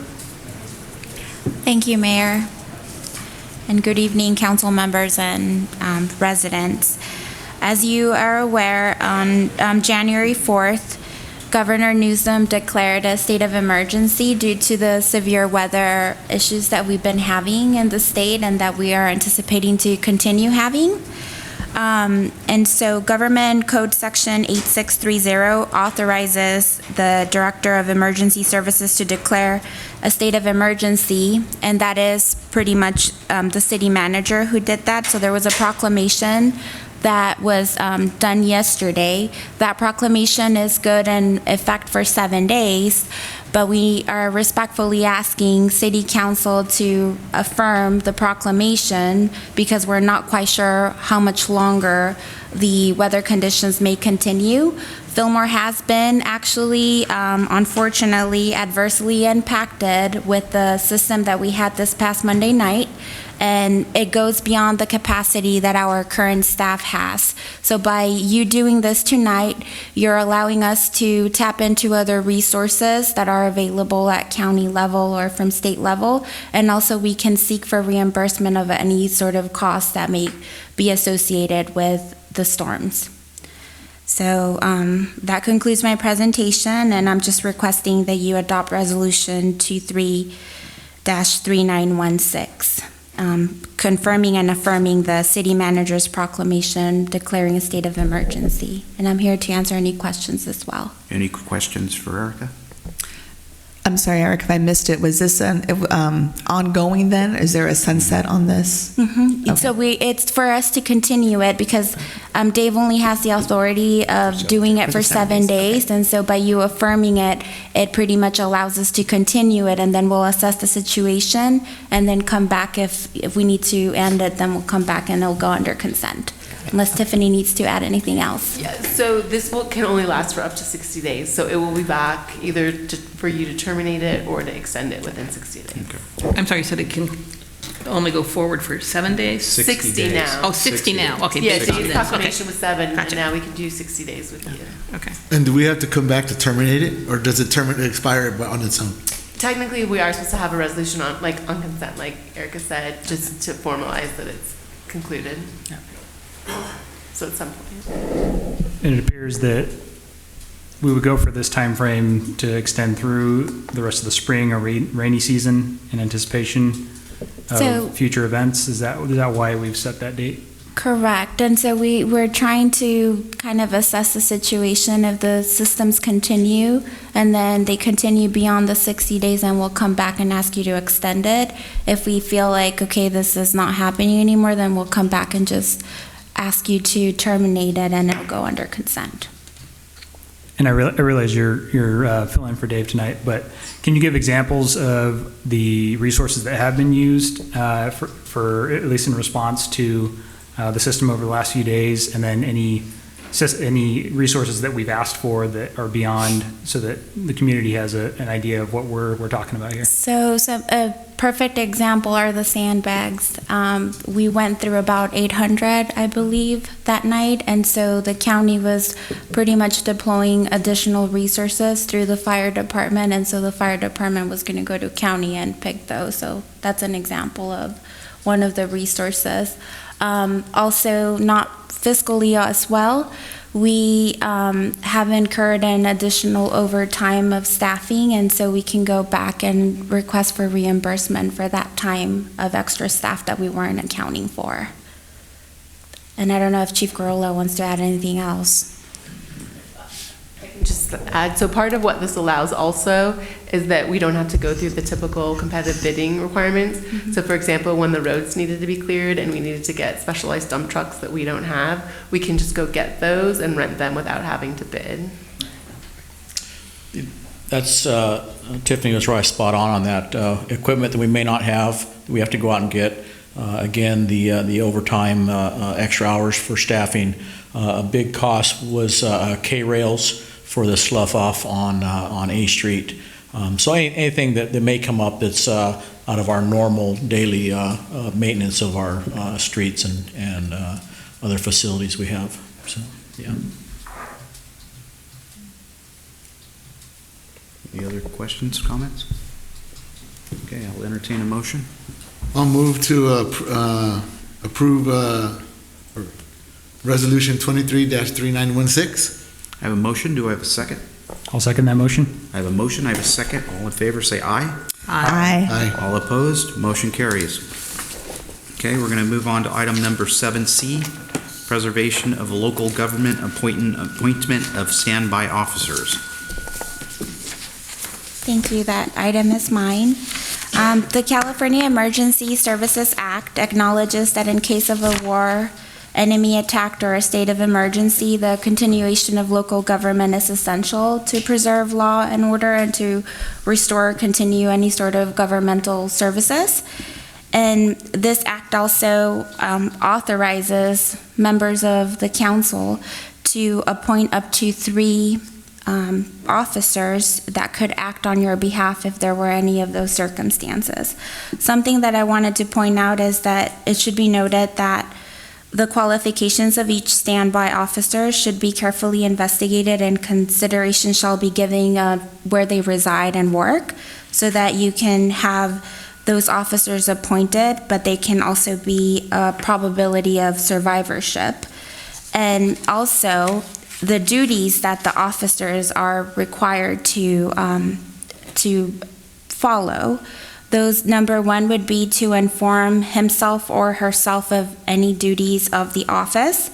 Thank you, Mayor. And good evening, council members and residents. As you are aware, on January 4th, Governor Newsom declared a state of emergency due to the severe weather issues that we've been having in the state and that we are anticipating to continue having. And so Government Code Section 8630 authorizes the Director of Emergency Services to declare a state of emergency, and that is pretty much the city manager who did that. So there was a proclamation that was done yesterday. That proclamation is good in effect for 7 days, but we are respectfully asking City Council to affirm the proclamation because we're not quite sure how much longer the weather conditions may continue. Fillmore has been actually, unfortunately, adversely impacted with the system that we had this past Monday night, and it goes beyond the capacity that our current staff has. So by you doing this tonight, you're allowing us to tap into other resources that are available at county level or from state level, and also we can seek for reimbursement of any sort of costs that may be associated with the storms. So that concludes my presentation, and I'm just requesting that you adopt Resolution 23-3916. Confirming and affirming the city manager's proclamation declaring a state of emergency. And I'm here to answer any questions as well. Any questions for Erica? I'm sorry, Eric, if I missed it, was this an ongoing then? Is there a sunset on this? Mm-hmm. So it's for us to continue it because Dave only has the authority of doing it for 7 days. And so by you affirming it, it pretty much allows us to continue it, and then we'll assess the situation and then come back if we need to end it, then we'll come back and it'll go under consent. Unless Tiffany needs to add anything else. Yeah, so this can only last for up to 60 days, so it will be back either for you to terminate it or to extend it within 60 days. I'm sorry, you said it can only go forward for 7 days? 60 now. Oh, 60 now, okay. Yeah, based on Dave's this. proclamation Okay. was 7, Gotcha. and now we can do 60 days with you. Okay. And do we have to come back to terminate it, or does it expire on its own? Technically, we are supposed to have a resolution on consent, like Erica said, just to formalize that it's concluded. So at some point. And it appears that we would go for this time frame to extend through the rest of the spring or rainy season in anticipation of future events. Is that why we've set that date? Correct. And so we're trying to kind of assess the situation if the systems continue and then they continue beyond the 60 days, and we'll come back and ask you to extend it. If we feel like, okay, this is not happening anymore, then we'll come back and just ask you to terminate it, and it'll go under consent. And I realize you're filling in for Dave tonight, but can you give examples of the resources that have been used for at least in response to the system over the last few days, and then any resources that we've asked for that are beyond, so that the community has an idea of what we're talking about here? So a perfect example are the sandbags. We went through about 800, I believe, that night, and so the county was pretty much deploying additional resources through the fire department, and so the fire department was going to go to county and pick those. So that's an example of one of the resources. Also, not fiscally as well, we have incurred an additional overtime of staffing, and so we can go back and request for reimbursement for that time of extra staff that we weren't accounting for. And I don't know if Chief Garola wants to add anything else. Just add, so part of what this allows also is that we don't have to go through the typical competitive bidding requirements. Mm-hmm. So for example, when the roads needed to be cleared and we needed to get specialized dump trucks that we don't have, we can just go get those and rent them without having to bid. That's, Tiffany was right spot on that. Equipment that we may not have, we have to go out and get. Again, the overtime, extra hours for staffing. A big cost was K-rails for the slough off on A Street. So anything that may come up that's out of our normal daily maintenance of our streets and other facilities we have. So, yeah. Any other questions, comments? Okay, I'll entertain a motion. I'll move to approve Resolution 23-3916. I have a motion. Do I have a second? I'll second that motion. I have a motion. I have a second. All in favor, say aye. Aye. All opposed, motion carries. Okay, we're going to move on to item number 7C, preservation of local government appointment of standby officers. Thank you. That item is mine. The California Emergency Services Act acknowledges that in case of a war, enemy attack, or a state of emergency, the continuation of local government is essential to preserve law and order and to restore or continue any sort of governmental services. And this act also authorizes members of the council to appoint up to 3 officers that could act on your behalf if there were any of those circumstances. Something that I wanted to point out is that it should be noted that the qualifications of each standby officer should be carefully investigated, and consideration shall be given where they reside and work, so that you can have those officers appointed, but they can also be a probability of survivorship. And also, the duties that the officers are required to follow. Those, number 1 would be to inform himself or herself of any duties of the office,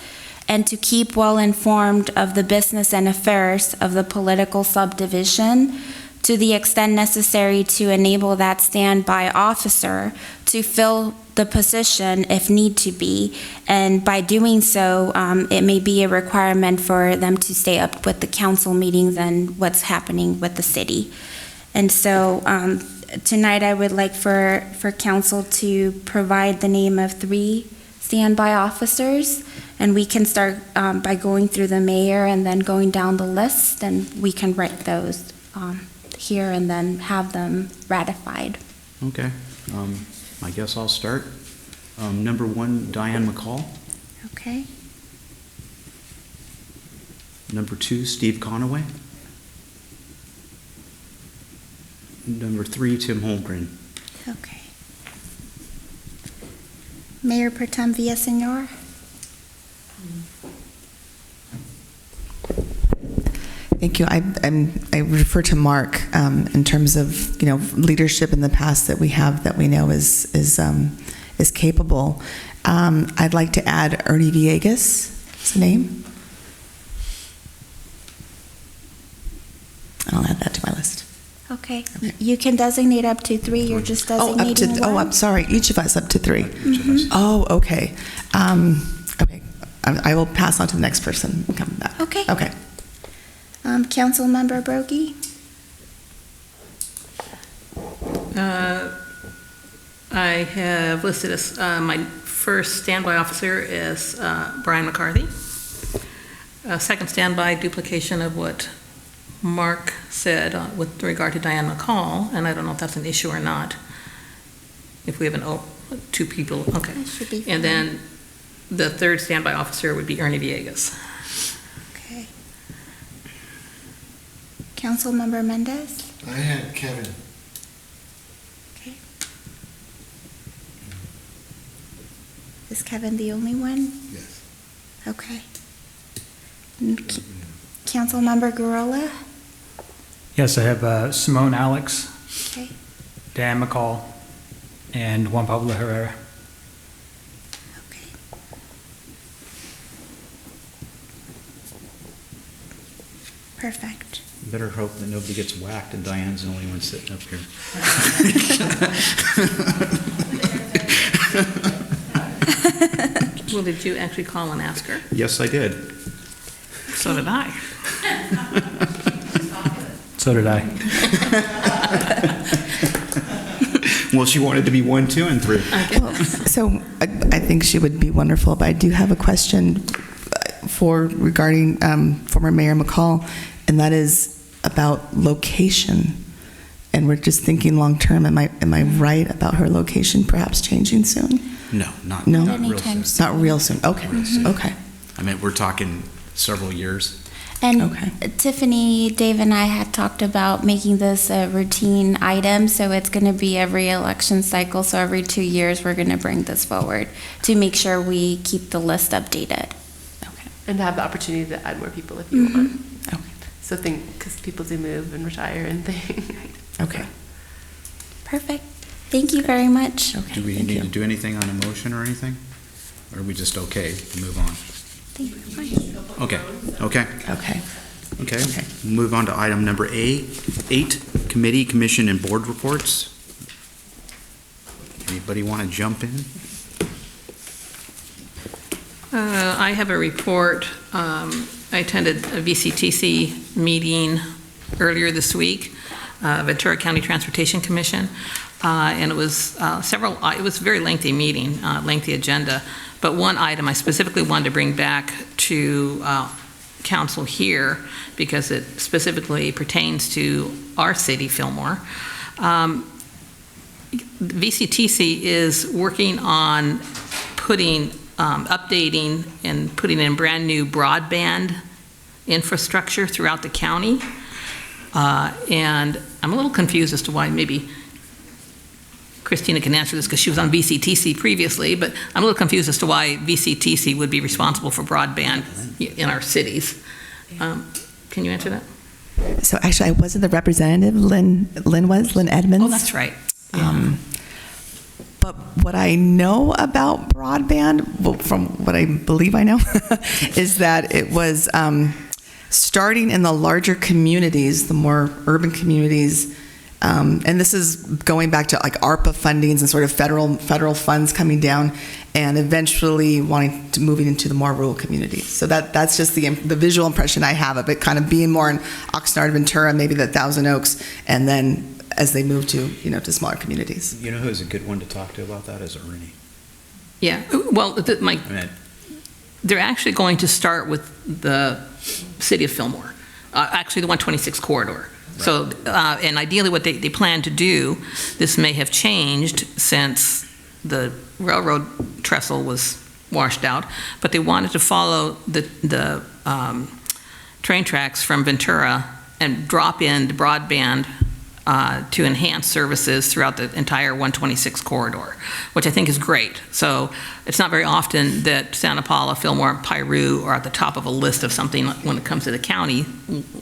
and to keep well informed of the business and affairs of the political subdivision, to the extent necessary to enable that standby officer to fill the position if need to be. And by doing so, it may be a requirement for them to stay up with the council meetings and what's happening with the city. And so tonight I would like for council to provide the name of 3 standby officers, and we can start by going through the mayor and then going down the list, and we can write those here and then have them ratified. Okay. I guess I'll start. Number 1, Diane McCall. Okay. Number 2, Steve Conaway. Number 3, Tim Holmgren. Okay. Mayor Pro Tem Villaseñor. Thank you. I refer to Mark in terms of leadership in the past that we have that we know is capable. I'd like to add Ernie Villegas. His name. I'll add that to my list. Okay. You can designate up to 3. You're just designating one. I'm sorry. Each of us up to 3. Mhm. Oh, okay. Okay. I will pass on to the next person and come back. Okay. Okay. Councilmember Broggie? I have listed as my first standby officer is Brian McCarthy. Second standby, duplication of what Mark said with regard to Diane McCall, and I don't know if that's an issue or not. If we have 2 people, okay. That should be fine. And then the third standby officer would be Ernie Villegas. Okay. Councilmember Mendez? I had Kevin. Okay. Is Kevin the only one? Yes. Okay. Councilmember Gurrola? Yes, I have Simone Alex, Okay. Dan McCall, and Juan Pablo Herrera. Okay. Perfect. Better hope that nobody gets whacked and Diane's the only one sitting up here. Well, did you actually call and ask her? Yes, I did. So did I. So did I. Well, she wanted to be 1, 2, and 3. So I think she would be wonderful, but I do have a question regarding former Mayor McCall, and that is about location. And we're just thinking long term. Am I right about her location perhaps changing soon? No, not No? real soon. Not real soon. Okay. Okay. I mean, we're talking several years. And Tiffany, Dave, and I had talked about making this a routine item, so it's going to be every election cycle. So every 2 years, we're going to bring this forward to make sure we keep the list updated. Okay. And have the opportunity to add more people if you want. Okay. So because people do move and retire and things. Okay. Perfect. Thank you very much. Do we need to do anything on a motion or anything? Or are we just okay to move on? Okay. Okay. Okay. Okay. Move on to item number 8, committee, commission, and board reports. Anybody want to jump in? I have a report. I attended a VCTC meeting earlier this week, Ventura County Transportation Commission, and it was it was a very lengthy meeting, lengthy agenda, but one item I specifically wanted to bring back to council here because it specifically pertains to our city, Fillmore. VCTC is working on updating and putting in brand new broadband infrastructure throughout the county. And I'm a little confused as to why, maybe Christina can answer this because she was on VCTC previously, but I'm a little confused as to why VCTC would be responsible for broadband in our cities. Can you answer that? So actually, I wasn't the representative. Lynn Edmonds. Oh, that's right. But what I know about broadband, well, from what I believe I know, is that it was starting in the larger communities, the more urban communities, and this is going back to like ARPA fundings and sort of federal funds coming down, and eventually wanting to moving into the more rural communities. So that's just the visual impression I have of it, kind of being more in Oxnard, Ventura, maybe the Thousand Oaks, and then as they move to to smaller communities. You know who's a good one to talk to about that is Ernie. Yeah, well, they're actually going to start with the city of Fillmore, actually the 126 corridor. Right. So, and ideally what they plan to do, this may have changed since the railroad trestle was washed out, but they wanted to follow the train tracks from Ventura and drop in the broadband to enhance services throughout the entire 126 corridor, which I think is great. So it's not very often that Santa Paula, Fillmore, and Piru are at the top of a list of something when it comes to the county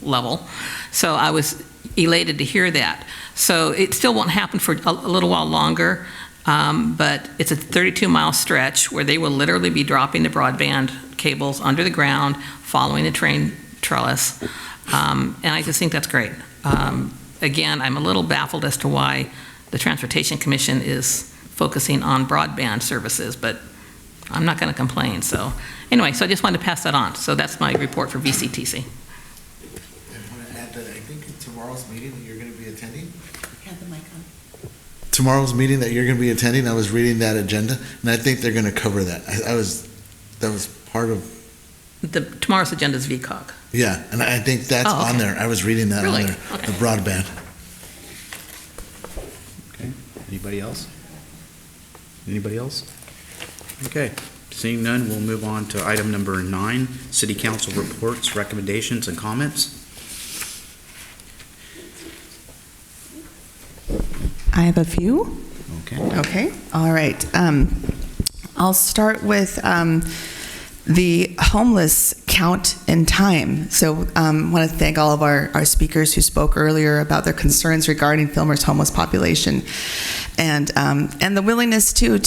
level. So I was elated to hear that. So it still won't happen for a little while longer, but it's a 32-mile stretch where they will literally be dropping the broadband cables under the ground, following the train trellis, and I just think that's great. Again, I'm a little baffled as to why the Transportation Commission is focusing on broadband services, but I'm not going to complain. So anyway, so I just wanted to pass that on. So that's my report for VCTC. I want to add that I think tomorrow's meeting that you're going to be attending. Have the mic on. Tomorrow's meeting that you're going to be attending, I was reading that agenda, and I think they're going to cover that. That was part of. Tomorrow's agenda is VCOG. Yeah, and I think that's on there. I was reading that Really? on there, Okay. the broadband. Okay, anybody else? Anybody else? Okay, seeing none, we'll move on to item number 9, City Council reports, recommendations, and comments. I have a few. Okay. Okay, all right. I'll start with the homeless count and time. So I want to thank all of our speakers who spoke earlier about their concerns regarding Fillmore's homeless population, and the willingness to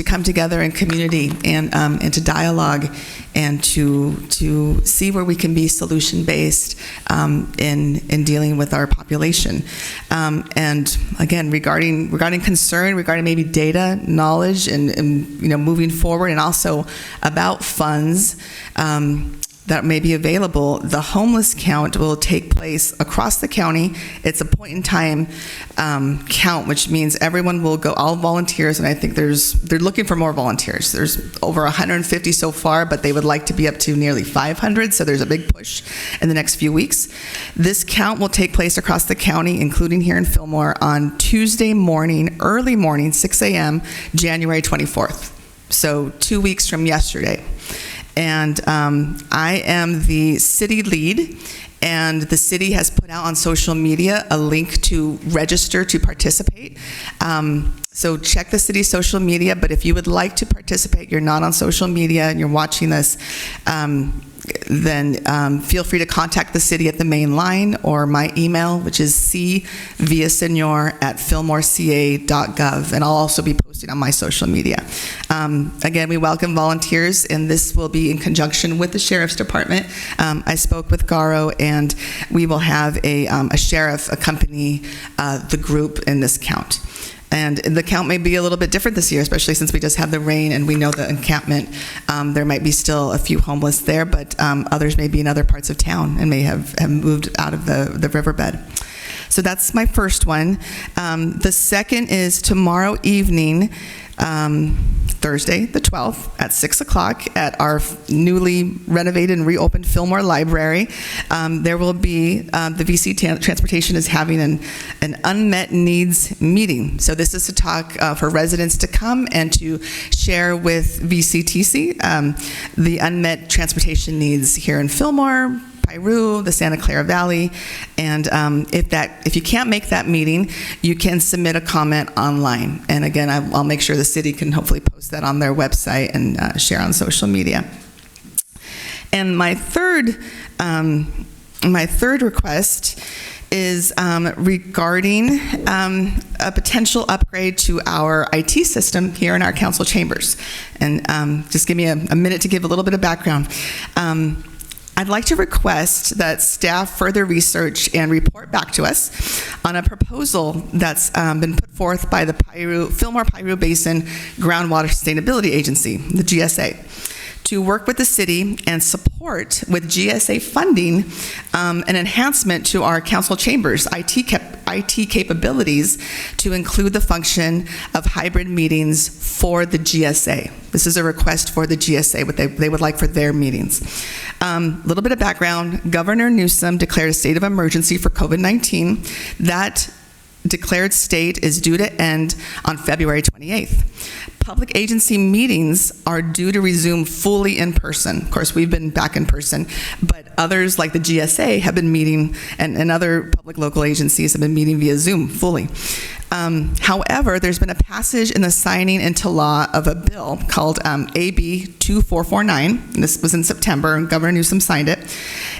come together in community and to dialogue and to see where we can be solution based in dealing with our population. And again, regarding concern, regarding maybe data, knowledge, and moving forward, and also about funds that may be available. The homeless count will take place across the county. It's a point in time count, which means everyone will go, all volunteers, and I think they're looking for more volunteers. There's over 150 so far, but they would like to be up to nearly 500, so there's a big push in the next few weeks. This count will take place across the county, including here in Fillmore, on Tuesday morning, early morning, 6 a.m., January 24th. So 2 weeks from yesterday. And I am the city lead, and the city has put out on social media a link to register to participate. So check the city's social media, but if you would like to participate, you're not on social media and you're watching this, then feel free to contact the city at the main line or my email, which is cvillasenor@fillmoreca.gov, and I'll also be posting on my social media. Again, we welcome volunteers, and this will be in conjunction with the Sheriff's Department. I spoke with Garo, and we will have a sheriff accompany the group in this count. And the count may be a little bit different this year, especially since we just had the rain and we know the encampment. There might be still a few homeless there, but others may be in other parts of town and may have moved out of the riverbed. So that's my first one. The second is tomorrow evening, Thursday, the 12th, at 6 o'clock at our newly renovated and reopened Fillmore Library. There will be, the VC Transportation is having an unmet needs meeting. So this is to talk for residents to come and to share with VCTC the unmet transportation needs here in Fillmore, Piru, the Santa Clara Valley, and if you can't make that meeting, you can submit a comment online. And again, I'll make sure the city can hopefully post that on their website and share on social media. And my third request is regarding a potential upgrade to our IT system here in our council chambers. And just give me a minute to give a little bit of background. I'd like to request that staff further research and report back to us on a proposal that's been put forth by the Fillmore Piru Basin Groundwater Sustainability Agency, the GSA, to work with the city and support with GSA funding an enhancement to our council chambers IT capabilities to include the function of hybrid meetings for the GSA. This is a request for the GSA, what they would like for their meetings. A little bit of background. Governor Newsom declared a state of emergency for COVID-19. That declared state is due to end on February 28th. Public agency meetings are due to resume fully in person. Of course, we've been back in person, but others like the GSA have been meeting, and other public local agencies have been meeting via Zoom fully. However, there's been a passage in the signing into law of a bill called AB 2449. This was in September, and Governor Newsom signed it.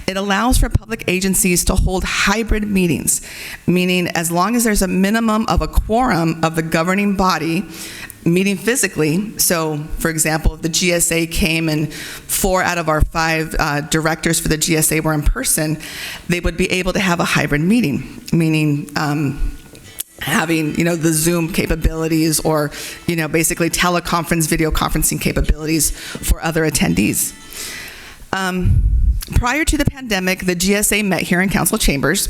It allows for public agencies to hold hybrid meetings, meaning as long as there's a minimum of a quorum of the governing body meeting physically. So, for example, if the GSA came and 4 out of our 5 directors for the GSA were in person, they would be able to have a hybrid meeting, meaning having, the Zoom capabilities or, basically teleconference, video conferencing capabilities for other attendees. Prior to the pandemic, the GSA met here in council chambers.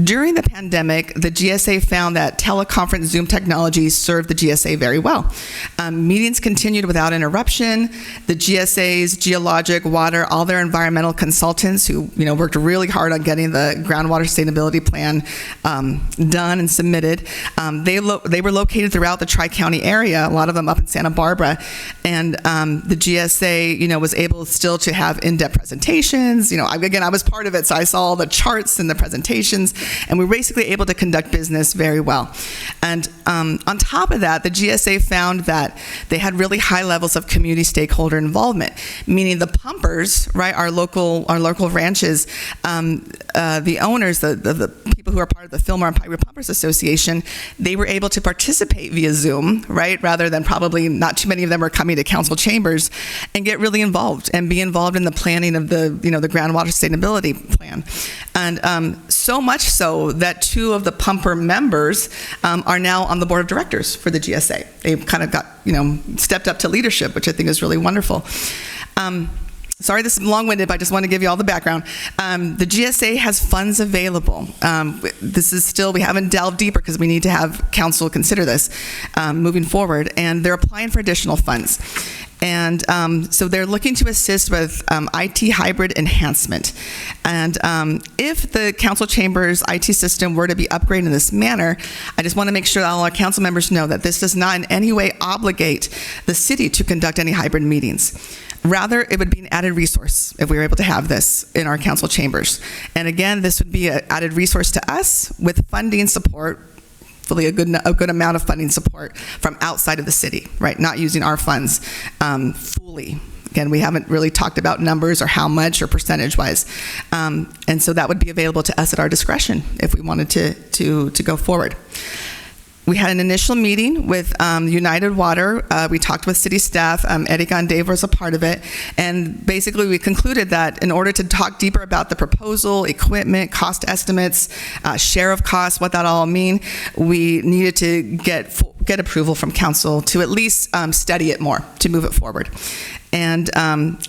During the pandemic, the GSA found that teleconference Zoom technology served the GSA very well. Meetings continued without interruption. The GSA's geologic, water, all their environmental consultants who worked really hard on getting the groundwater sustainability plan done and submitted, they were located throughout the Tri-County area, a lot of them up in Santa Barbara, and the GSA was able still to have in-depth presentations. Again, I was part of it, so I saw all the charts and the presentations, and we were basically able to conduct business very well. And on top of that, the GSA found that they had really high levels of community stakeholder involvement, meaning the pumpers, right, our local ranches, the owners, the people who are part of the Fillmore and Piru Pumpers Association, they were able to participate via Zoom, right, rather than probably not too many of them were coming to council chambers, and get really involved and be involved in the planning of the groundwater sustainability plan. And so much so that 2 of the pumper members are now on the board of directors for the GSA. They kind of got, stepped up to leadership, which I think is really wonderful. Sorry, this is long-winded, but I just want to give you all the background. The GSA has funds available. This is still, we haven't delved deeper because we need to have council consider this moving forward, and they're applying for additional funds. And so they're looking to assist with IT hybrid enhancement. And if the council chamber's IT system were to be upgraded in this manner, I just want to make sure that all our council members know that this does not in any way obligate the city to conduct any hybrid meetings. Rather, it would be an added resource if we were able to have this in our council chambers. And again, this would be an added resource to us with funding support, fully a good amount of funding support from outside of the city, right? Not using our funds fully. Again, we haven't really talked about numbers or how much or percentage-wise. And so that would be available to us at our discretion if we wanted to go forward. We had an initial meeting with United Water. We talked with city staff. Eddie Gondave was a part of it. And basically, we concluded that in order to talk deeper about the proposal, equipment, cost estimates, share of costs, what that all mean, we needed to get approval from council to at least study it more, to move it forward. And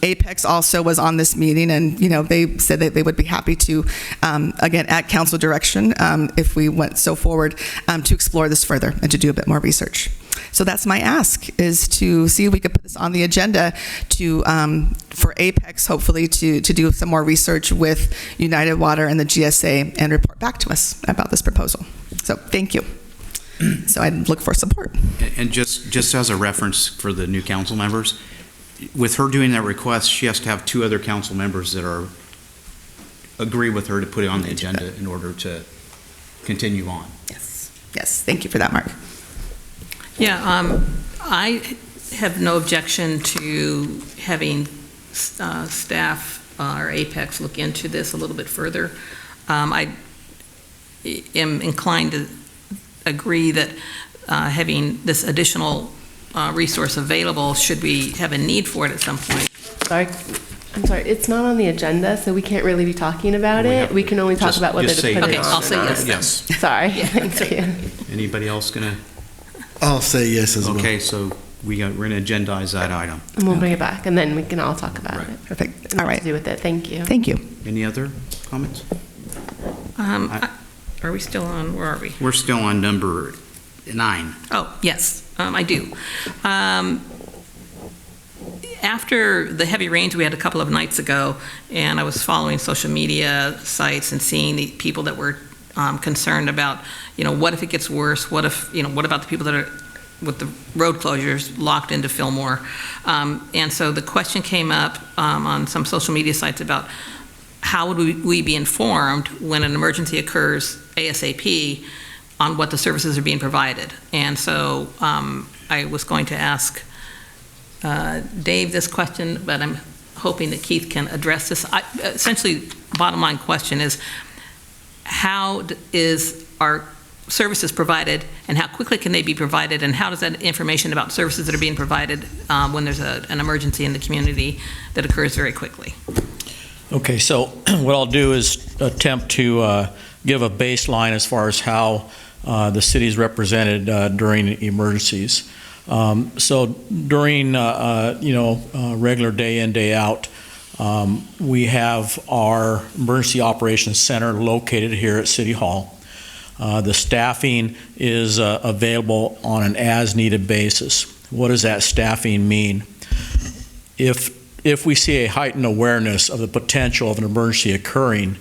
Apex also was on this meeting, and they said that they would be happy to, again, at council direction, if we went so forward, to explore this further and to do a bit more research. So that's my ask, is to see if we could put this on the agenda for Apex, hopefully, to do some more research with United Water and the GSA and report back to us about this proposal. So thank you. So I'd look for support. And just as a reference for the new council members, with her doing that request, she has to have 2 other council members that agree with her to put it on the agenda in order to continue on. Yes, thank you for that, Mark. Yeah, I have no objection to having staff or Apex look into this a little bit further. I am inclined to agree that having this additional resource available, should we have a need for it at some point. Sorry? I'm sorry, it's not on the agenda, so we can't really be talking about it. We can only talk about whether to put it on. Okay, I'll say yes. Yes. Sorry, thank you. Anybody else gonna? I'll say yes as well. Okay, so we're gonna agendize that item. And we'll bring it back, and then we can all talk about Right. it. Perfect. All All right. right. To do with it. Thank you. Thank you. Any other comments? Are we still on, where are we? We're still on number 9. Oh, yes, I do. After the heavy rains we had a couple of nights ago, and I was following social media sites and seeing the people that were concerned about, what if it gets worse? What if, what about the people that are with the road closures locked into Fillmore? And so the question came up on some social media sites about how would we be informed when an emergency occurs ASAP on what the services are being provided. And so I was going to ask Dave this question, but I'm hoping that Keith can address this. Essentially, bottom line question is, how is our services provided, and how quickly can they be provided, and how does that information about services that are being provided when there's an emergency in the community that occurs very quickly? Okay, so what I'll do is attempt to give a baseline as far as how the city is represented during emergencies. So during, regular day in, day out, we have our emergency operations center located here at City Hall. The staffing is available on an as-needed basis. What does that staffing mean? If we see a heightened awareness of the potential of an emergency occurring,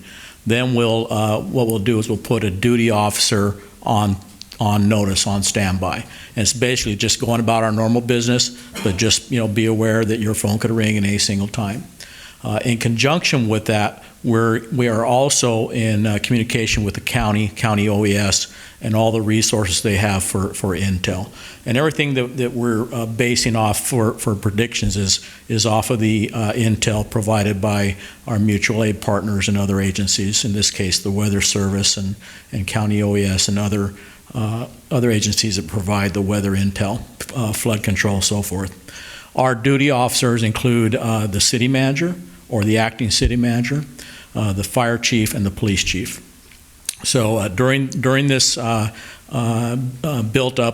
then what we'll do is we'll put a duty officer on notice, on standby. And it's basically just going about our normal business, but just be aware that your phone could ring at any single time. In conjunction with that, we are also in communication with the county OES, and all the resources they have for intel. And everything that we're basing off for predictions is off of the intel provided by our mutual aid partners and other agencies, in this case the Weather Service and county OES and other agencies that provide the weather intel, flood control, so forth. Our duty officers include the city manager or the acting city manager, the fire chief, and the police chief. So during this built-up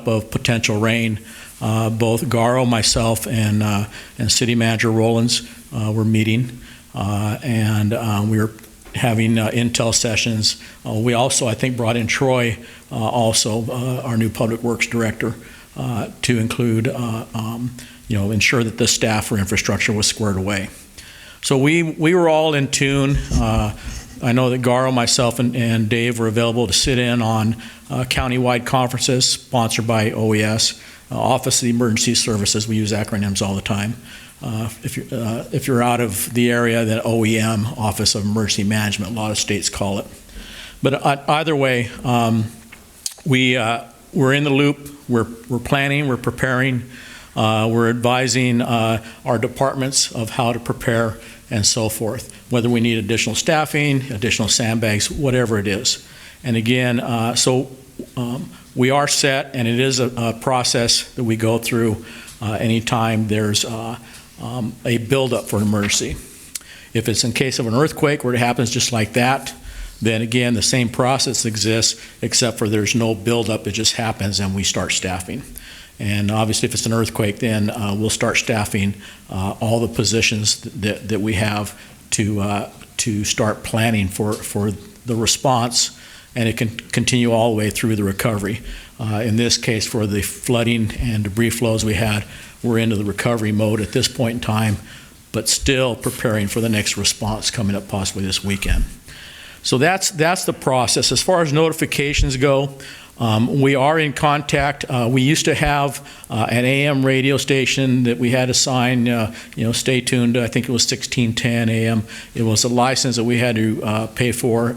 of potential rain, both Garo, myself, and City Manager Rollins were meeting, and we were having intel sessions. We also, I think, brought in Troy, our new Public Works Director, to include, ensure that the staff or infrastructure was squared away. So we were all in tune. I know that Garo, myself, and Dave were available to sit in on county-wide conferences sponsored by OES, Office of the Emergency Services. We use acronyms all the time. If you're out of the area, then OEM, Office of Emergency Management, a lot of states call it. But either way, we're in the loop. We're planning. We're preparing. We're advising our departments of how to prepare and so forth, whether we need additional staffing, additional sandbags, whatever it is. And again, we are set, and it is a process that we go through anytime there's a buildup for an emergency. If it's in case of an earthquake where it happens just like that, then again, the same process exists, except for there's no buildup, it just happens and we start staffing. And obviously, if it's an earthquake, then we'll start staffing all the positions that we have to start planning for the response, and it can continue all the way through the recovery. In this case, for the flooding and debris flows we had, we're into the recovery mode at this point in time, but still preparing for the next response coming up possibly this weekend. So that's the process. As far as notifications go, we are in contact. We used to have an AM radio station that we had to sign, stay tuned. I think it was 1610 AM. It was a license that we had to pay for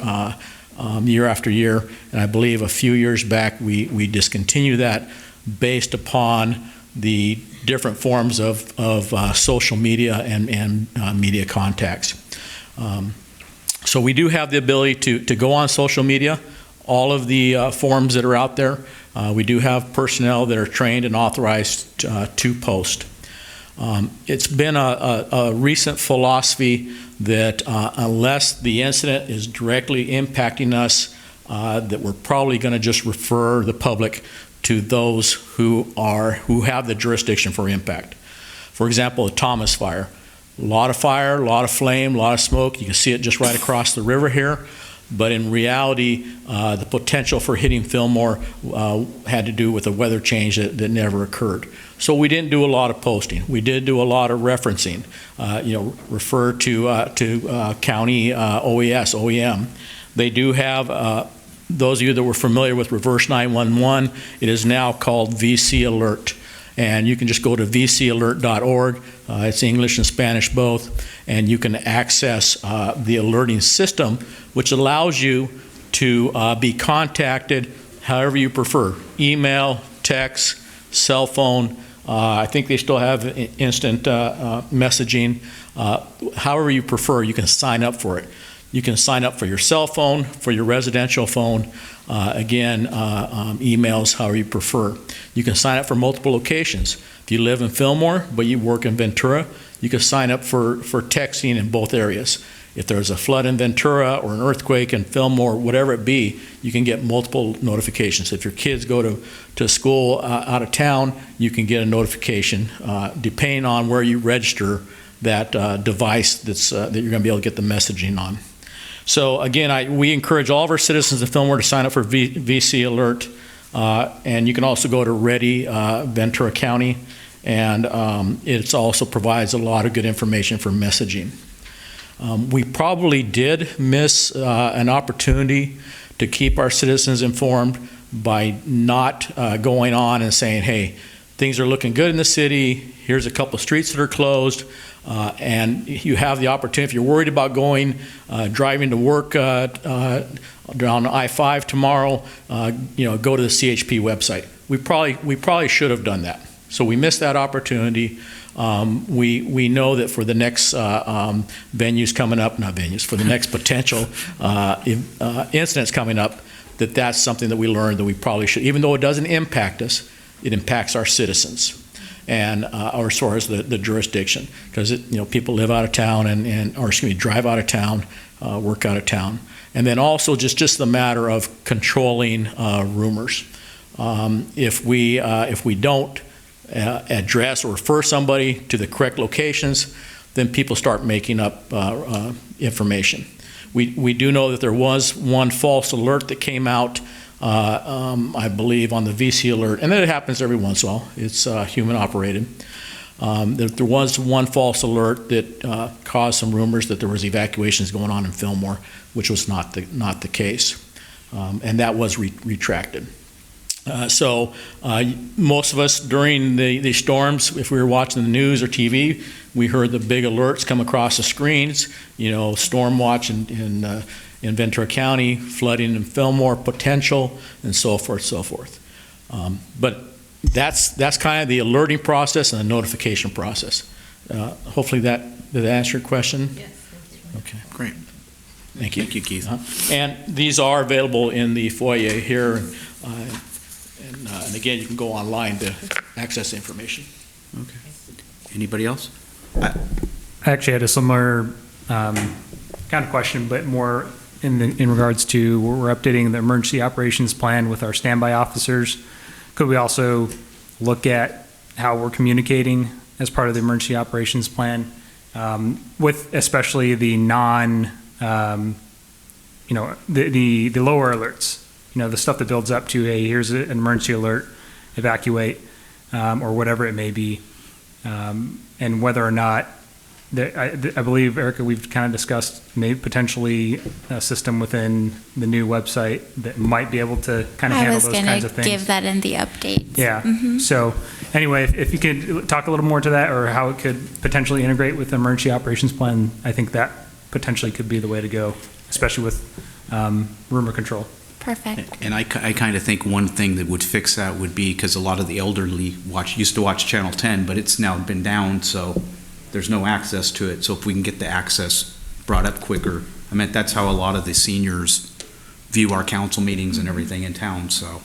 year after year. And I believe a few years back we discontinued that based upon the different forms of social media and media contacts. So we do have the ability to go on social media, all of the forums that are out there. We do have personnel that are trained and authorized to post. It's been a recent philosophy that unless the incident is directly impacting us, that we're probably going to just refer the public to those who have the jurisdiction for impact. For example, the Thomas fire. A lot of fire, a lot of flame, a lot of smoke. You can see it just right across the river here. But in reality, the potential for hitting Fillmore had to do with a weather change that never occurred. So we didn't do a lot of posting. We did do a lot of referencing. Refer to county OEM. They do have, those of you that were familiar with Reverse 911, it is now called VC Alert. And you can just go to vcalert.org. It's English and Spanish both. And you can access the alerting system, which allows you to be contacted however you prefer. Email, text, cell phone. I think they still have instant messaging. However you prefer, you can sign up for it. You can sign up for your cell phone, for your residential phone. Emails, however you prefer. You can sign up for multiple locations. If you live in Fillmore, but you work in Ventura, you can sign up for texting in both areas. If there's a flood in Ventura or an earthquake in Fillmore, whatever it be, you can get multiple notifications. If your kids go to school out of town, you can get a notification depending on where you register that device that you're going to be able to get the messaging on. So again, we encourage all of our citizens in Fillmore to sign up for VC Alert, and you can also go to Ready Ventura County, and it also provides a lot of good information for messaging. We probably did miss an opportunity to keep our citizens informed by not going on and saying, hey, things are looking good in the city, here's a couple of streets that are closed, and you have the opportunity, if you're worried about driving to work down I-5 tomorrow, go to the CHP website. We probably should have done that. So we missed that opportunity. We know that for the next venues coming up, not venues, for the next potential incidents coming up, that's something that we learned that we probably should, even though it doesn't impact us, it impacts our citizens and or as far as the jurisdiction, because people live out of town drive out of town, work out of town, and then also just the matter of controlling rumors. If we don't address or refer somebody to the correct locations, then people start making up information. We do know that there was one false alert that came out, I believe, on the VC Alert, and that it happens every once in a while. It's human operated. There was one false alert that caused some rumors that there was evacuations going on in Fillmore, which was not the case, and that was retracted. So most of us during the storms, if we were watching the news or TV, we heard the big alerts come across the screens, storm watch in Ventura County, flooding in Fillmore, potential, and so forth. But that's kind of the alerting process and the notification process. Hopefully did that answer your question? Yes. Okay, great. Thank you. Thank you, Keith. And these are available in the foyer here. And again, you can go online to access the information. Okay. Anybody else? I actually had a similar kind of question, but more in regards to we're updating the emergency operations plan with our standby officers. Could we also look at how we're communicating as part of the emergency operations plan with especially the the lower alerts? The stuff that builds up to, hey, here's an emergency alert, evacuate, or whatever it may be, and whether or not, I believe, Erica, we've kind of discussed maybe potentially a system within the new website that might be able to kind of handle those kinds of things. I was going to give that in the update. Yeah. Mm-hmm. So anyway, if you could talk a little more to that or how it could potentially integrate with the emergency operations plan, I think that potentially could be the way to go, especially with rumor control. Perfect. And I kind of think one thing that would fix that would be, because a lot of the elderly used to watch Channel 10, but it's now been down, so there's no access to it. So if we can get the access brought up quicker, that's how a lot of the seniors view our council meetings and everything in town, so.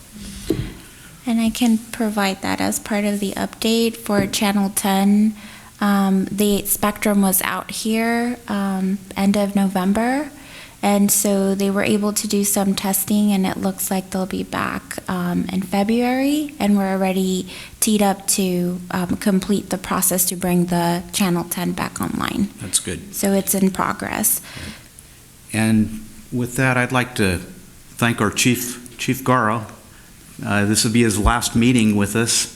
And I can provide that as part of the update for Channel 10. The spectrum was out here end of November, and so they were able to do some testing, and it looks like they'll be back in February, and we're already teed up to complete the process to bring the Channel 10 back online. That's good. So it's in progress. And with that, I'd like to thank our Chief Garo. This will be his last meeting with us.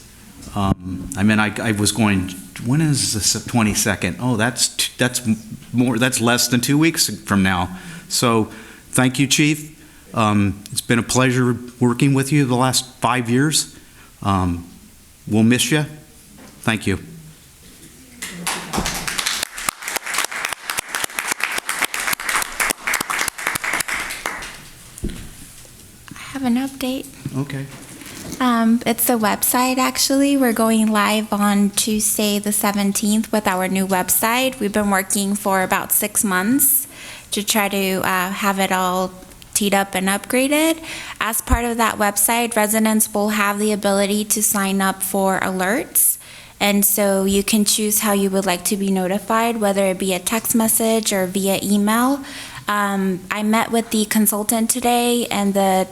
I was going, when is the 22nd? Oh, that's less than 2 weeks from now. So thank you, Chief. It's been a pleasure working with you the last 5 years. We'll miss you. Thank you. I have an update. Okay. It's the website, actually. We're going live on Tuesday the 17th with our new website. We've been working for about 6 months to try to have it all teed up and upgraded. As part of that website, residents will have the ability to sign up for alerts. And so you can choose how you would like to be notified, whether it be a text message or via email. I met with the consultant today, and the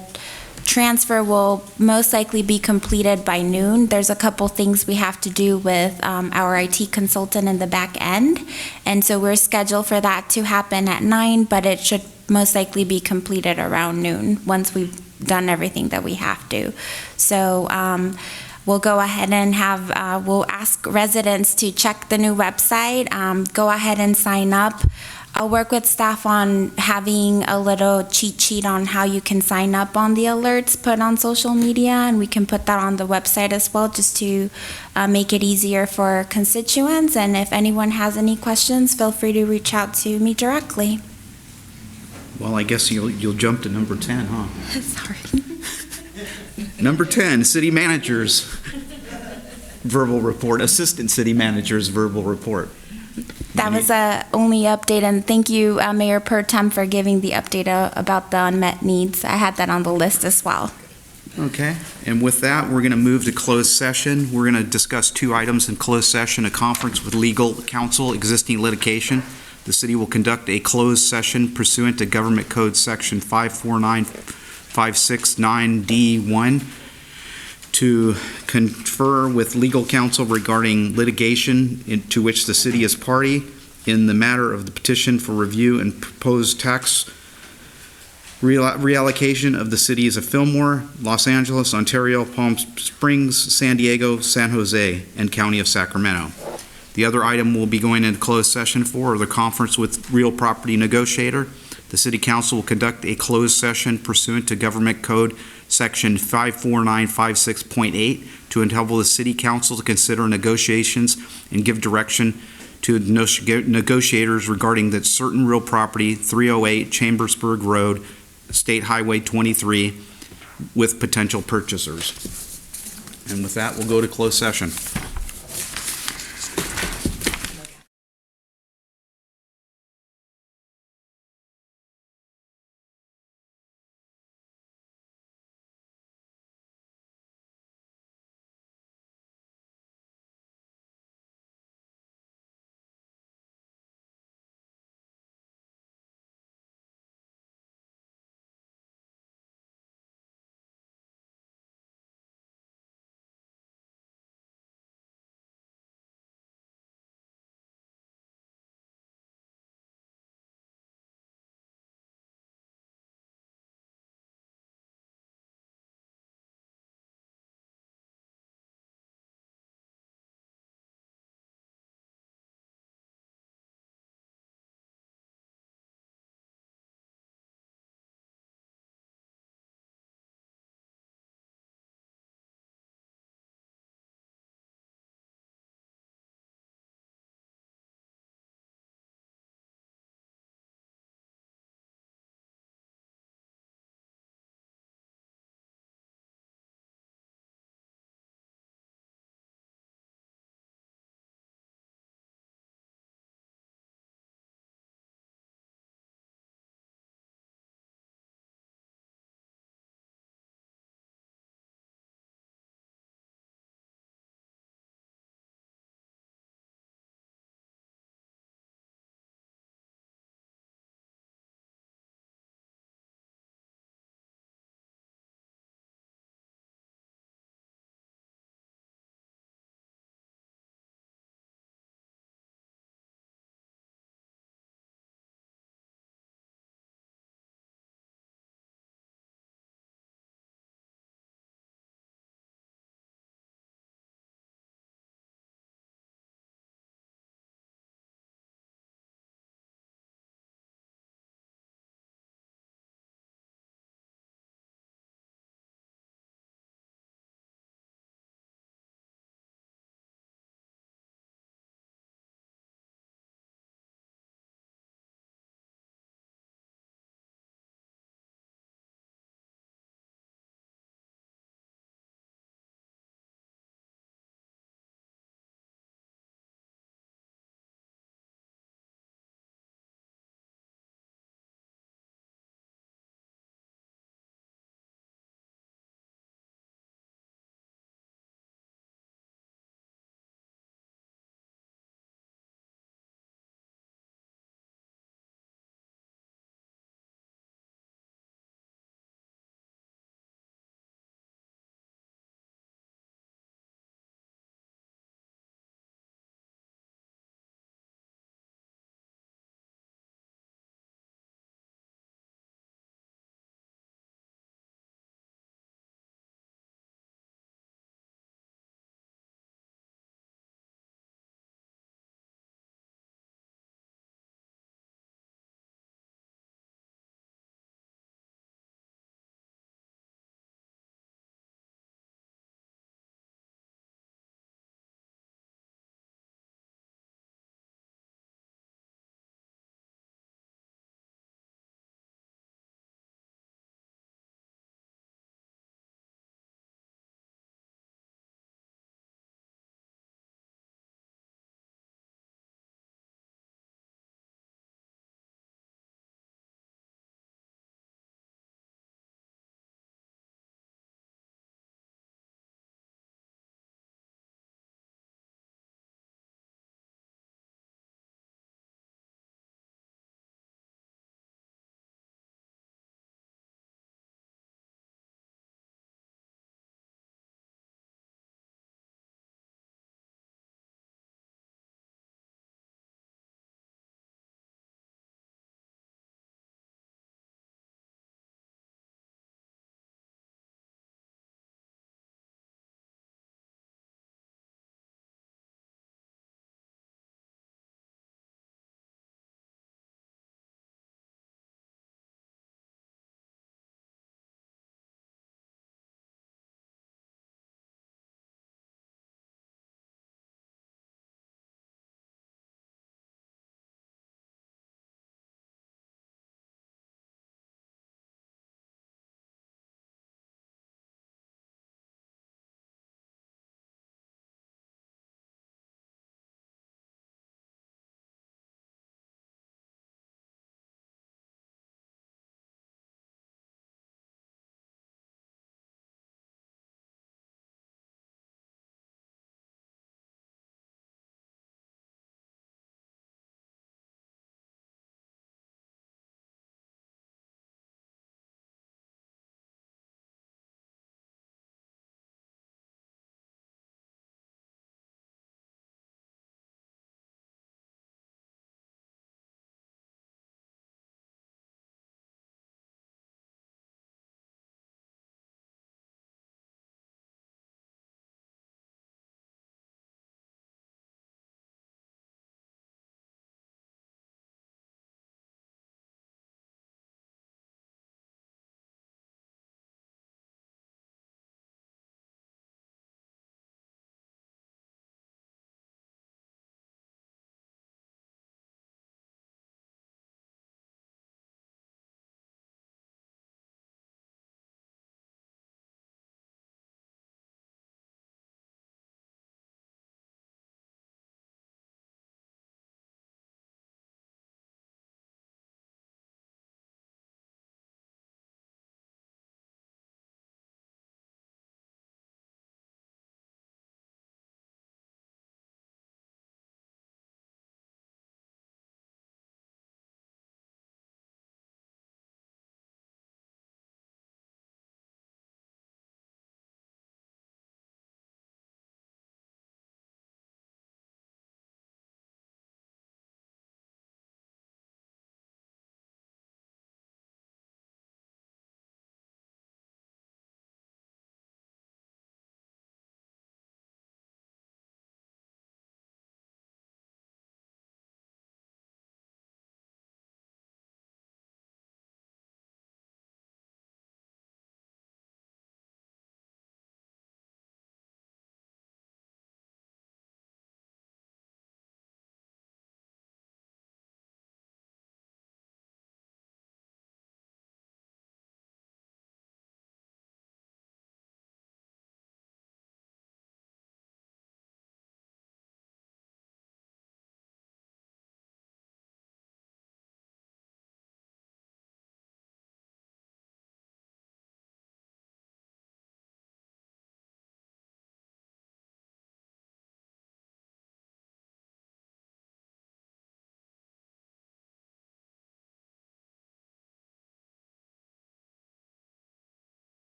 transfer will most likely be completed by noon. There's a couple things we have to do with our IT consultant in the back end, and so we're scheduled for that to happen at 9, but it should most likely be completed around noon once we've done everything that we have to. So we'll go ahead and we'll ask residents to check the new website, go ahead and sign up. I'll work with staff on having a little cheat sheet on how you can sign up on the alerts put on social media, and we can put that on the website as well, just to make it easier for constituents. And if anyone has any questions, feel free to reach out to me directly. Well, I guess you'll jump to number 10, huh? Sorry. Number 10, City Manager's verbal report, Assistant City Manager's verbal report. That was the only update, and thank you, Mayor Pro Tem, for giving the update about the unmet needs. I had that on the list as well. Okay, and with that, we're going to move to closed session. We're going to discuss 2 items in closed session: a conference with legal counsel, existing litigation. The city will conduct a closed session pursuant to Government Code Section 549569D1 to confer with legal counsel regarding litigation to which the city is party in the matter of the petition for review and proposed tax reallocation of the cities of Fillmore, Los Angeles, Ontario, Palm Springs, San Diego, San Jose, and County of Sacramento. The other item we'll be going into closed session for the conference with real property negotiator. The City Council will conduct a closed session pursuant to Government Code Section 54956.8 to enable the City Council to consider negotiations and give direction to negotiators regarding the certain real property, 308 Chambersburg Road, State Highway 23, with potential purchasers. And with that, we'll go to closed session.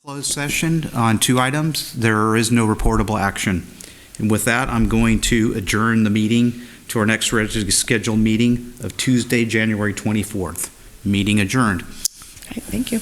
Closed session on 2 items. There is no reportable action. And with that, I'm going to adjourn the meeting to our next regularly scheduled meeting of Tuesday, January 24th. Meeting adjourned. Okay, thank you.